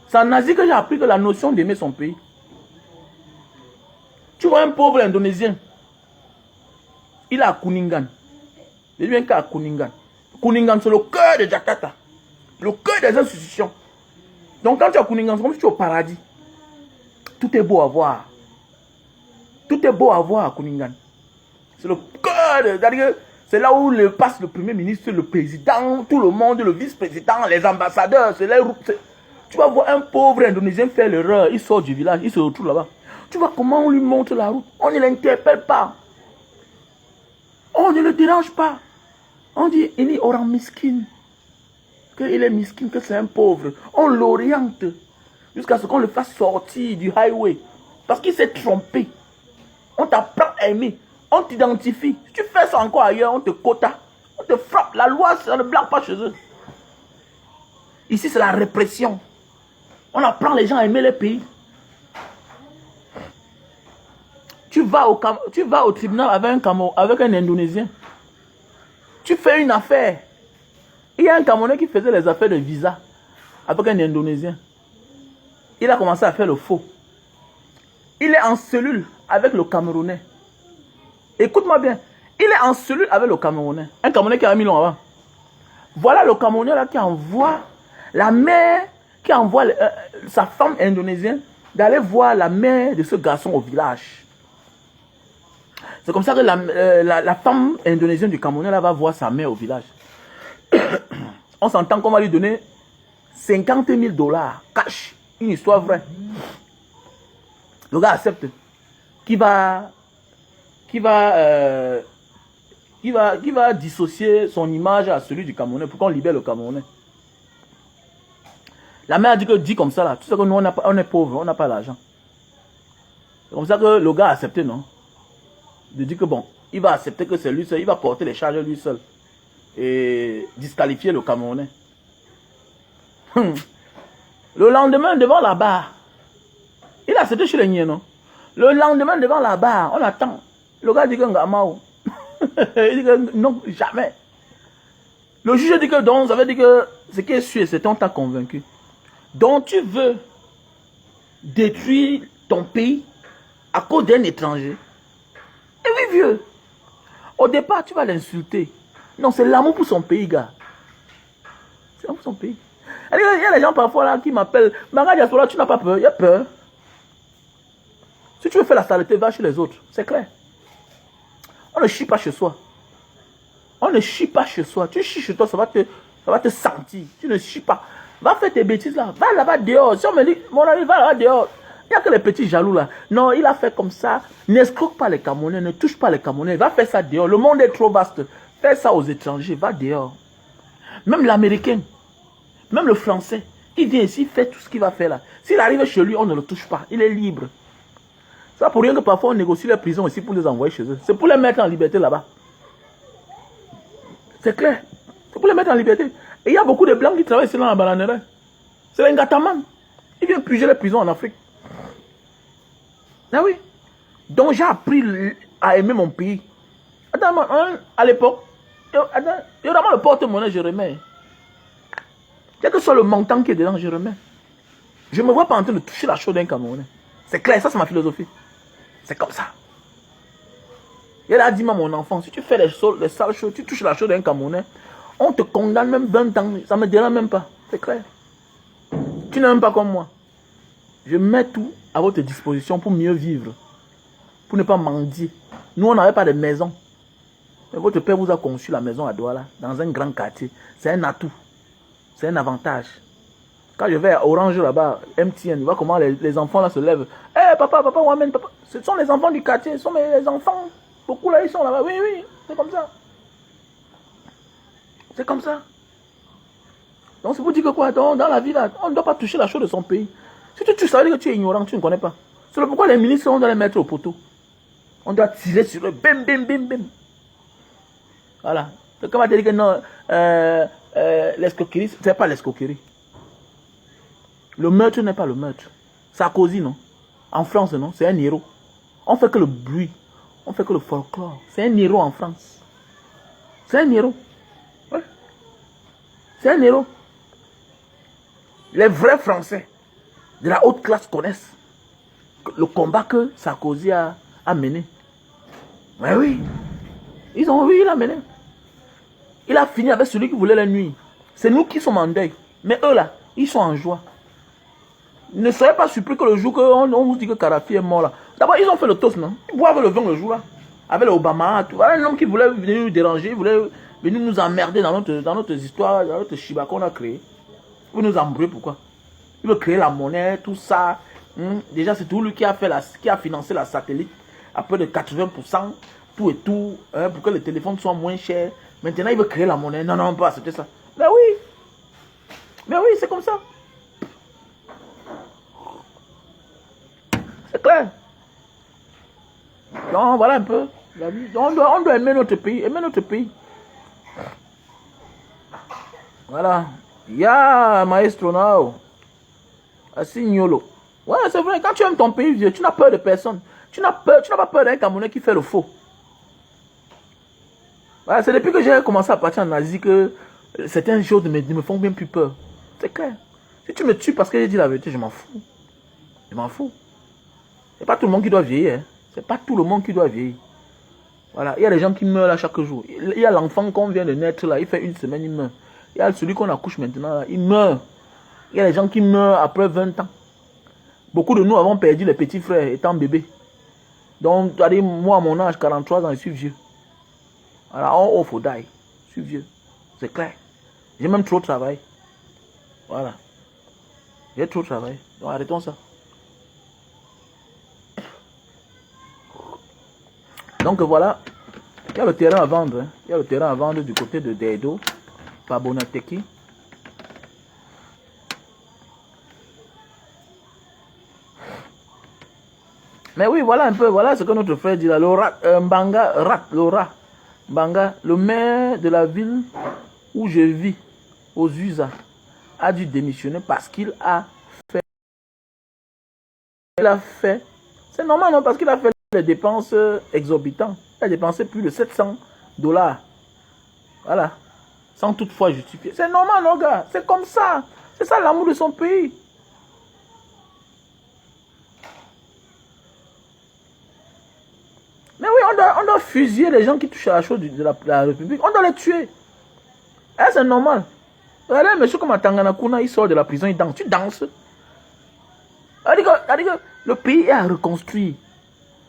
C'est en Asie que j'ai appris que la notion d'aimer son pays. Tu vois un pauvre Indonésien. Il est à Kuningan. Il vient qu'à Kuningan. Kuningan, c'est le cœur de Jakarta. Le cœur des institutions. Donc quand tu es à Kuningan, c'est comme si tu es au paradis. Tout est beau à voir. Tout est beau à voir à Kuningan. C'est le cœur. C'est là où passe le premier ministre, le président, tout le monde, le vice-président, les ambassadeurs. Tu vas voir un pauvre Indonésien faire l'erreur. Il sort du village, il se retrouve là-bas. Tu vois comment on lui montre la route. On ne l'interpelle pas. On ne le dérange pas. On dit, il est orang miskin. Qu'il est miskin, que c'est un pauvre. On l'oriente jusqu'à ce qu'on le fasse sortir du highway. Parce qu'il s'est trompé. On t'apprend à aimer. On t'identifie. Si tu fais ça encore ailleurs, on te quota. On te frappe. La loi, ça ne blague pas chez eux. Ici, c'est la répression. On apprend les gens à aimer les pays. Tu vas au tribunal avec un Indonésien. Tu fais une affaire. Il y a un Camerounais qui faisait les affaires de visa avec un Indonésien. Il a commencé à faire le faux. Il est en cellule avec le Camerounais. Écoute-moi bien. Il est en cellule avec le Camerounais. Un Camerounais qui a mis long avant. Voilà le Camerounais là qui envoie la mère, qui envoie sa femme indonésienne d'aller voir la mère de ce garçon au village. C'est comme ça que la femme indonésienne du Camerounais là va voir sa mère au village. On s'entend qu'on va lui donner 50 000 $, cash, une histoire vraie. Le gars accepte. Qui va dissocier son image à celui du Camerounais pour qu'on libère le Camerounais. La mère dit comme ça là, tu sais que nous on est pauvres, on n'a pas l'argent. C'est comme ça que le gars a accepté, non? De dire que bon, il va accepter que c'est lui seul, il va porter les charges lui seul. Et disqualifier le Camerounais. Le lendemain, devant la barre, il a accepté chez les niais, non? Le lendemain, devant la barre, on attend. Le gars dit que Ngamao. Il dit que non, jamais. Le juge dit que donc, ça veut dire que ce qui est sûr, c'est qu'on t'a convaincu. Donc tu veux détruire ton pays à cause d'un étranger. Et oui, vieux. Au départ, tu vas l'insulter. Non, c'est l'amour pour son pays, gars. C'est l'amour pour son pays. Il y a des gens parfois là qui m'appellent. Banga Diaspora, tu n'as pas peur. Il y a peur. Si tu veux faire la saleté, va chez les autres. C'est clair. On ne chie pas chez soi. On ne chie pas chez soi. Tu chies chez toi, ça va te sentir. Tu ne chies pas. Va faire tes bêtises là. Va là-bas dehors. Si on me dit, mon ami, va là-bas dehors. Il n'y a que les petits jaloux là. Non, il a fait comme ça. N'escroque pas les Camerounais. Ne touche pas les Camerounais. Va faire ça dehors. Le monde est trop vaste. Fais ça aux étrangers. Va dehors. Même l'Américain. Même le Français. Il vient ici, fait tout ce qu'il va faire là. S'il arrive chez lui, on ne le touche pas. Il est libre. C'est pas pour rien que parfois on négocie les prisons ici pour les envoyer chez eux. C'est pour les mettre en liberté là-bas. C'est clair. C'est pour les mettre en liberté. Et il y a beaucoup de blancs qui travaillent ici dans la bananerie. C'est un gâtaman. Il vient puger les prisons en Afrique. Ah oui. Donc j'ai appris à aimer mon pays. Attends, à l'époque, il y a vraiment le porte-monnaie, je remets. Quel que soit le montant qui est dedans, je remets. Je ne me vois pas en train de toucher la chaude d'un Camerounais. C'est clair, ça c'est ma philosophie. C'est comme ça. Il a dit, mon enfant, si tu fais les sales choses, tu touches la chaude d'un Camerounais, on te condamne même 20 ans. Ça ne me dérange même pas. C'est clair. Tu n'es même pas comme moi. Je mets tout à votre disposition pour mieux vivre. Pour ne pas mendier. Nous, on n'avait pas de maison. Mais votre père vous a conçu la maison à Douala, dans un grand quartier. C'est un atout. C'est un avantage. Quand je vais à Orange là-bas, MTN, tu vois comment les enfants là se lèvent. Eh, papa, Wamen, papa. Ce sont les enfants du quartier, ce sont les enfants. Beaucoup là, ils sont là-bas. Oui, oui, c'est comme ça. C'est comme ça. Donc c'est pour dire que quoi, dans la vie là, on ne doit pas toucher la chose de son pays. Si tu savais que tu es ignorant, tu ne connais pas. C'est pourquoi les ministres, on doit les mettre au poteau. On doit tirer sur eux. Bim, bim, bim, bim. Voilà. Donc comment te dire que non, l'escroquerie, ce n'est pas l'escroquerie. Le meurtre n'est pas le meurtre. Sarkozy, non. En France, non. C'est un héros. On fait que le bruit. On fait que le folklore. C'est un héros en France. C'est un héros. Ouais. C'est un héros. Les vrais Français de la haute classe connaissent le combat que Sarkozy a mené. Ouais, oui. Ils ont vu, il a mené. Il a fini avec celui qui voulait la nuit. C'est nous qui sommes en deuil. Mais eux là, ils sont en joie. Ne soyez pas surpris que le jour qu'on vous dit que Kadhafi est mort là. D'abord, ils ont fait le toast, non? Ils boivent le vin le jour là. Avec l'Obama. Voilà un homme qui voulait venir nous déranger. Il voulait venir nous emmerder dans notre histoire, dans notre Shiba qu'on a créé. Il veut nous embrouiller, pourquoi? Il veut créer la monnaie, tout ça. Déjà, c'est tout lui qui a financé la satellite. À peu de 80%. Tout et tout. Pour que les téléphones soient moins chers. Maintenant, il veut créer la monnaie. Non, non, on ne peut pas accepter ça. Mais oui. Mais oui, c'est comme ça. C'est clair. Donc, voilà un peu. On doit aimer notre pays. Aimer notre pays. Voilà. Ya, maestro Nao. Assignolo. Ouais, c'est vrai, quand tu aimes ton pays vieux, tu n'as peur de personne. Tu n'as pas peur d'un Camerounais qui fait le faux. Ouais, c'est depuis que j'ai commencé à partir en Asie que certaines choses ne me font bien plus peur. C'est clair. Si tu me tues parce que j'ai dit la vérité, je m'en fous. Je m'en fous. C'est pas tout le monde qui doit vieillir. Hein. C'est pas tout le monde qui doit vieillir. Voilà, il y a des gens qui meurent là chaque jour. Il y a l'enfant qu'on vient de naître là, il fait une semaine, il meurt. Il y a celui qu'on accouche maintenant là, il meurt. Il y a des gens qui meurent après 20 ans. Beaucoup de nous avons perdu les petits frères étant bébés. Donc, moi à mon âge, 43 ans, je suis vieux. Voilà, oh, faut die. Je suis vieux. C'est clair. J'ai même trop travaillé. Voilà. J'ai trop travaillé. Donc, arrêtons ça. Donc, voilà. Il y a le terrain à vendre. Hein. Il y a le terrain à vendre du côté de Dedo, par Bonateki. Mais oui, voilà un peu, voilà ce que notre frère dit là. Le Mbanga, le maire de la ville où je vis, aux USA, a dû démissionner parce qu'il a fait. C'est normal, non? Parce qu'il a fait des dépenses exorbitantes. Il a dépensé plus de $700. Voilà. Sans toutefois justifier. C'est normal, non, gars? C'est comme ça. C'est ça l'amour de son pays. Mais oui, on doit fusiller les gens qui touchent à la chose de la République. On doit les tuer. Eh, c'est normal. Regardez un monsieur comme Tanganakuna, il sort de la prison, il danse. Tu danses. C'est-à-dire que le pays est à reconstruire.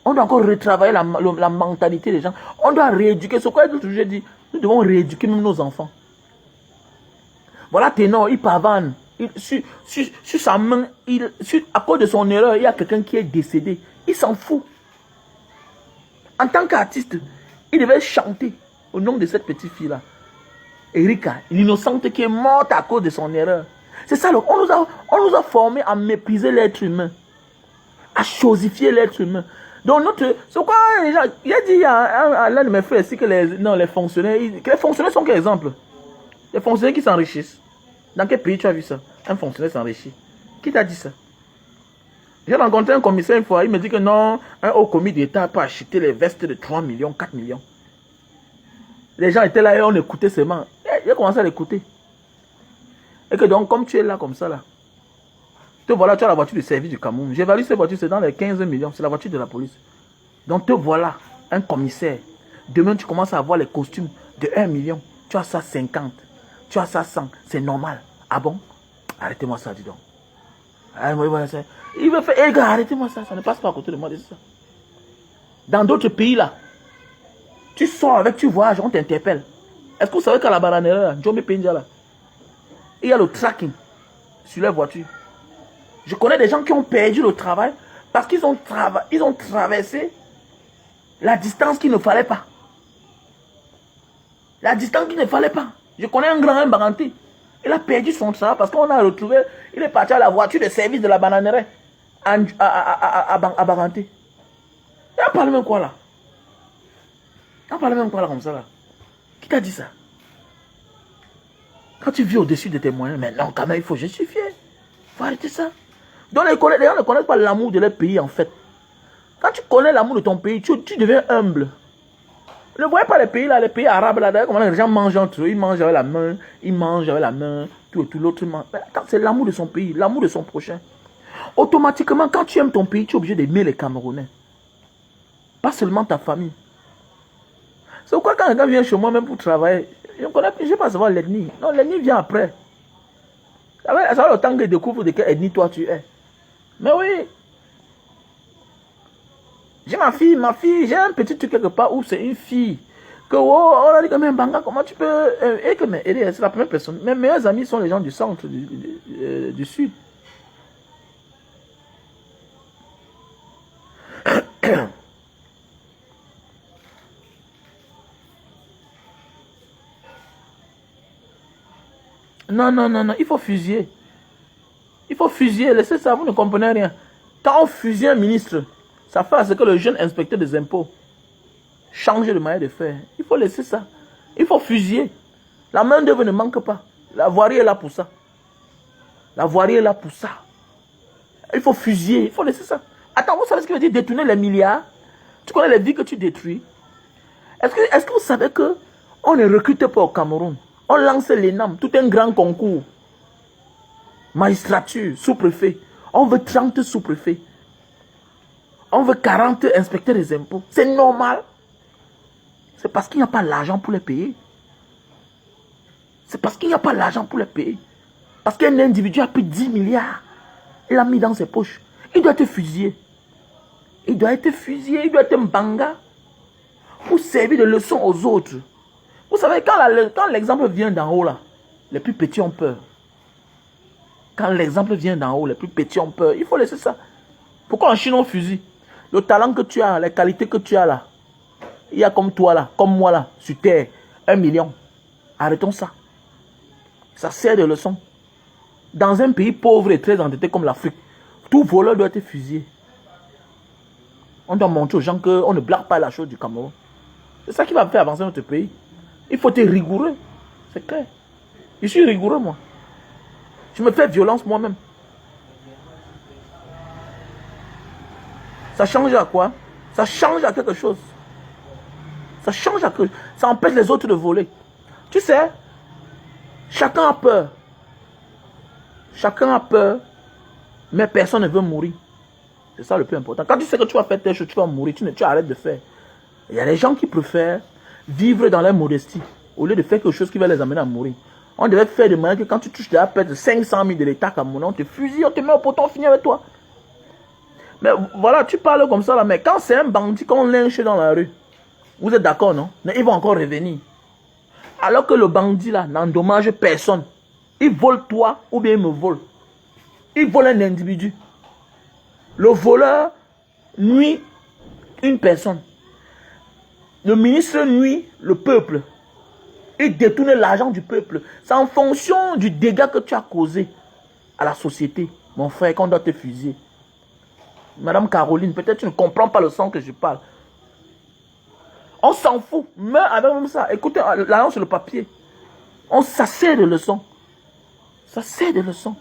On doit encore retravailler la mentalité des gens. On doit rééduquer. C'est quoi je dis? Nous devons rééduquer même nos enfants. Voilà Ténor, il pavane. Sur sa main, à cause de son erreur, il y a quelqu'un qui est décédé. Il s'en fout. En tant qu'artiste, il devait chanter au nom de cette petite fille-là. Erika, l'innocente qui est morte à cause de son erreur. C'est ça, on nous a formés à mépriser l'être humain, à chosifier l'être humain. Donc c'est quoi les gens, il a dit à l'un de mes frères ici que les fonctionnaires, sont quel exemple? Les fonctionnaires qui s'enrichissent. Dans quel pays tu as vu ça? Un fonctionnaire s'enrichit. Qui t'a dit ça? J'ai rencontré un commissaire une fois, il me dit que non, un haut commis d'État peut acheter les vestes de 3 millions, 4 millions. Les gens étaient là et on écoutait seulement. J'ai commencé à l'écouter. Et que donc, comme tu es là, comme ça, là, te voilà, tu as la voiture de service du Cameroun. J'évalue cette voiture, c'est dans les 15 millions, c'est la voiture de la police. Donc, te voilà, un commissaire. Demain, tu commences à avoir les costumes de 1 million. Tu as ça 50, tu as ça 100, c'est normal. Ah bon? Arrêtez-moi ça, dis donc. Il veut faire, eh gars, arrêtez-moi ça, ça ne passe pas à côté de moi, c'est ça. Dans d'autres pays là, tu sors avec, tu voyages, on t'interpelle. Est-ce que vous savez qu'à la Baranera, Jomé Penja là, il y a le tracking sur leur voiture. Je connais des gens qui ont perdu le travail parce qu'ils ont traversé la distance qu'il ne fallait pas. La distance qu'il ne fallait pas. Je connais un grand Baranti. Il a perdu son travail parce qu'on a retrouvé, il est parti à la voiture de service de la bananeraie à Baranti. Il a parlé même quoi là? Il a parlé même quoi là comme ça là? Qui t'a dit ça? Quand tu vis au-dessus de tes moyens, mais non, quand même, il faut justifier. Il faut arrêter ça. Donc les gens ne connaissent pas l'amour de leur pays en fait. Quand tu connais l'amour de ton pays, tu deviens humble. Ne voyez pas les pays là, les pays arabes là, d'ailleurs, comment les gens mangent entre eux, ils mangent avec la main, tout l'autre mange. C'est l'amour de son pays, l'amour de son prochain. Automatiquement, quand tu aimes ton pays, tu es obligé d'aimer les Camerounais. Pas seulement ta famille. C'est pourquoi quand quelqu'un vient chez moi, même pour travailler, je ne connais plus, je ne sais pas savoir l'ethnie. Non, l'ethnie vient après. Ça va le temps que je découvre de quelle ethnie toi tu es. Mais oui. J'ai ma fille, j'ai un petit truc quelque part où c'est une fille. Que on a dit que même Banga, comment tu peux aider? C'est la première personne. Mes meilleurs amis sont les gens du centre, du sud. Non, il faut fusiller. Il faut fusiller, laissez ça, vous ne comprenez rien. Quand on fusille un ministre, ça fait à ce que le jeune inspecteur des impôts change de manière de faire. Il faut laisser ça. Il faut fusiller. La main d'œuvre ne manque pas. La voirie est là pour ça. La voirie est là pour ça. Il faut fusiller, il faut laisser ça. Attends, vous savez ce que veut dire détourner les milliards? Tu connais les vies que tu détruis? Est-ce que vous savez que on ne recrute pas au Cameroun? On lance l'ENAM, tout un grand concours. Magistrature, sous-préfet. On veut 30 sous-préfets. On veut 40 inspecteurs des impôts. C'est normal. C'est parce qu'il n'y a pas l'argent pour les payer. C'est parce qu'il n'y a pas l'argent pour les payer. Parce qu'un individu a pris 10 milliards. Il l'a mis dans ses poches. Il doit être fusillé. Il doit être fusillé. Il doit être un banga. Pour servir de leçon aux autres. Vous savez, quand l'exemple vient d'en haut, là, les plus petits ont peur. Quand l'exemple vient d'en haut, les plus petits ont peur. Il faut laisser ça. Pourquoi en Chine on fusille? Le talent que tu as, les qualités que tu as là. Il y a comme toi là, comme moi là, sur terre, 1 million. Arrêtons ça. Ça sert de leçon. Dans un pays pauvre et très endetté comme l'Afrique, tout voleur doit être fusillé. On doit montrer aux gens qu'on ne blague pas la chose du Cameroun. C'est ça qui va faire avancer notre pays. Il faut être rigoureux. C'est clair. Je suis rigoureux moi. Je me fais violence moi-même. Ça change à quoi? Ça change à quelque chose. Ça change à quelque chose. Ça empêche les autres de voler. Tu sais, chacun a peur. Chacun a peur, mais personne ne veut mourir. C'est ça le plus important. Quand tu sais que tu vas faire telle chose, tu vas mourir, tu arrêtes de faire. Il y a des gens qui préfèrent vivre dans leur modestie au lieu de faire quelque chose qui va les amener à mourir. On devait faire de manière que quand tu touches la perte de 500 000 de l'État camerounais, on te fusille, on te met au poteau, on finit avec toi. Mais voilà, tu parles comme ça là, mais quand c'est un bandit qu'on lynche dans la rue, vous êtes d'accord, non? Mais ils vont encore revenir. Alors que le bandit là n'endommage personne. Il vole toi ou bien il me vole. Il vole un individu. Le voleur nuit une personne. Le ministre nuit le peuple. Il détourne l'argent du peuple. C'est en fonction du dégât que tu as causé à la société, mon frère, qu'on doit te fusiller. Madame Caroline, peut-être tu ne comprends pas le sens que je parle. On s'en fout. Mais avec même ça, écoutez, l'argent sur le papier. Ça sert de leçon. Ça sert de leçon.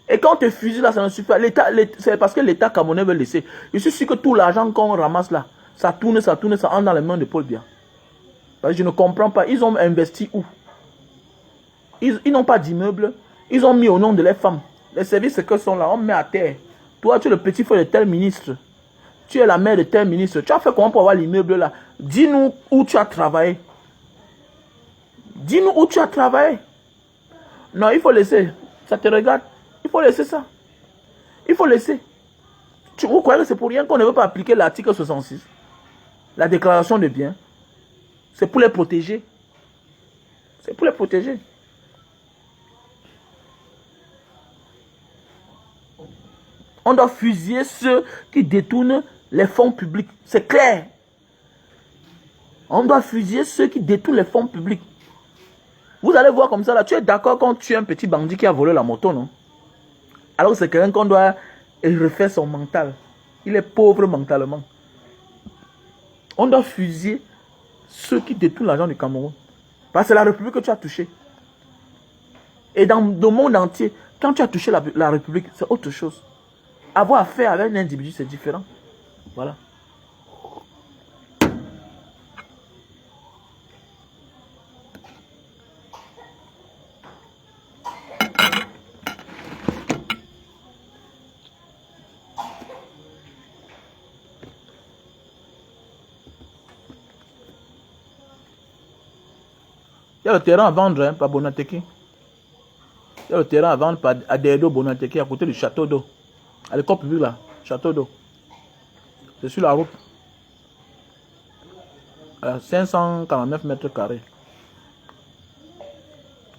Et quand on te fusille là, ça ne suffit pas. C'est parce que l'État camerounais veut laisser. Je suis sûr que tout l'argent qu'on ramasse là, ça tourne, ça entre dans les mains de Paul Biya. Parce que je ne comprends pas. Ils ont investi où? Ils n'ont pas d'immeuble. Ils ont mis au nom de leurs femmes. Les services que sont là, on met à terre. Toi, tu es le petit frère de tel ministre. Tu es la mère de tel ministre. Tu as fait comment pour avoir l'immeuble là? Dis-nous où tu as travaillé. Dis-nous où tu as travaillé. Non, il faut laisser. Ça te regarde. Il faut laisser ça. Il faut laisser. Vous croyez que c'est pour rien qu'on ne veut pas appliquer l'article 66? La déclaration de biens. C'est pour les protéger. C'est pour les protéger. On doit fusiller ceux qui détournent les fonds publics. C'est clair. On doit fusiller ceux qui détournent les fonds publics. Vous allez voir comme ça là. Tu es d'accord quand tu es un petit bandit qui a volé la moto, non? Alors c'est quelqu'un qu'on doit refaire son mental. Il est pauvre mentalement. On doit fusiller ceux qui détournent l'argent du Cameroun. Parce que c'est la République que tu as touché. Et dans le monde entier, quand tu as touché la République, c'est autre chose. Avoir affaire avec un individu, c'est différent. Voilà. Il y a le terrain à vendre, hein, par Bonateki. Il y a le terrain à vendre par Adédo Bonateki, à côté du château d'eau. À l'école publique là, château d'eau. C'est sur la route. À 549 mètres carrés.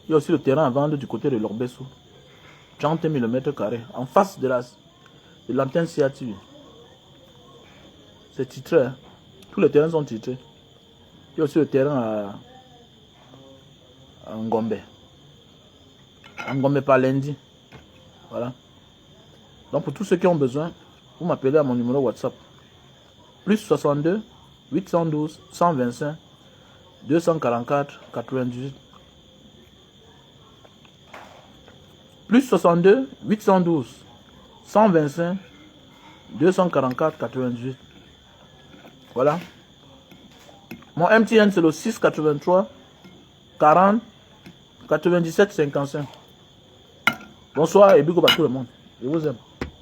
Il y a aussi le terrain à vendre du côté de l'Orbesso. 30 000 mètres carrés. En face de l'antenne CATV. C'est titré. Hein. Tous les terrains sont titrés. Il y a aussi le terrain à Ngombe. Ngombe par lundi. Voilà. Donc pour tous ceux qui ont besoin, vous m'appelez à mon numéro WhatsApp. Plus 62 812 125 244 98. Plus 62 812 125 244 98. Voilà. Mon MTN c'est le 683 40 97 55. Bonsoir et bigo à tout le monde. Je vous aime.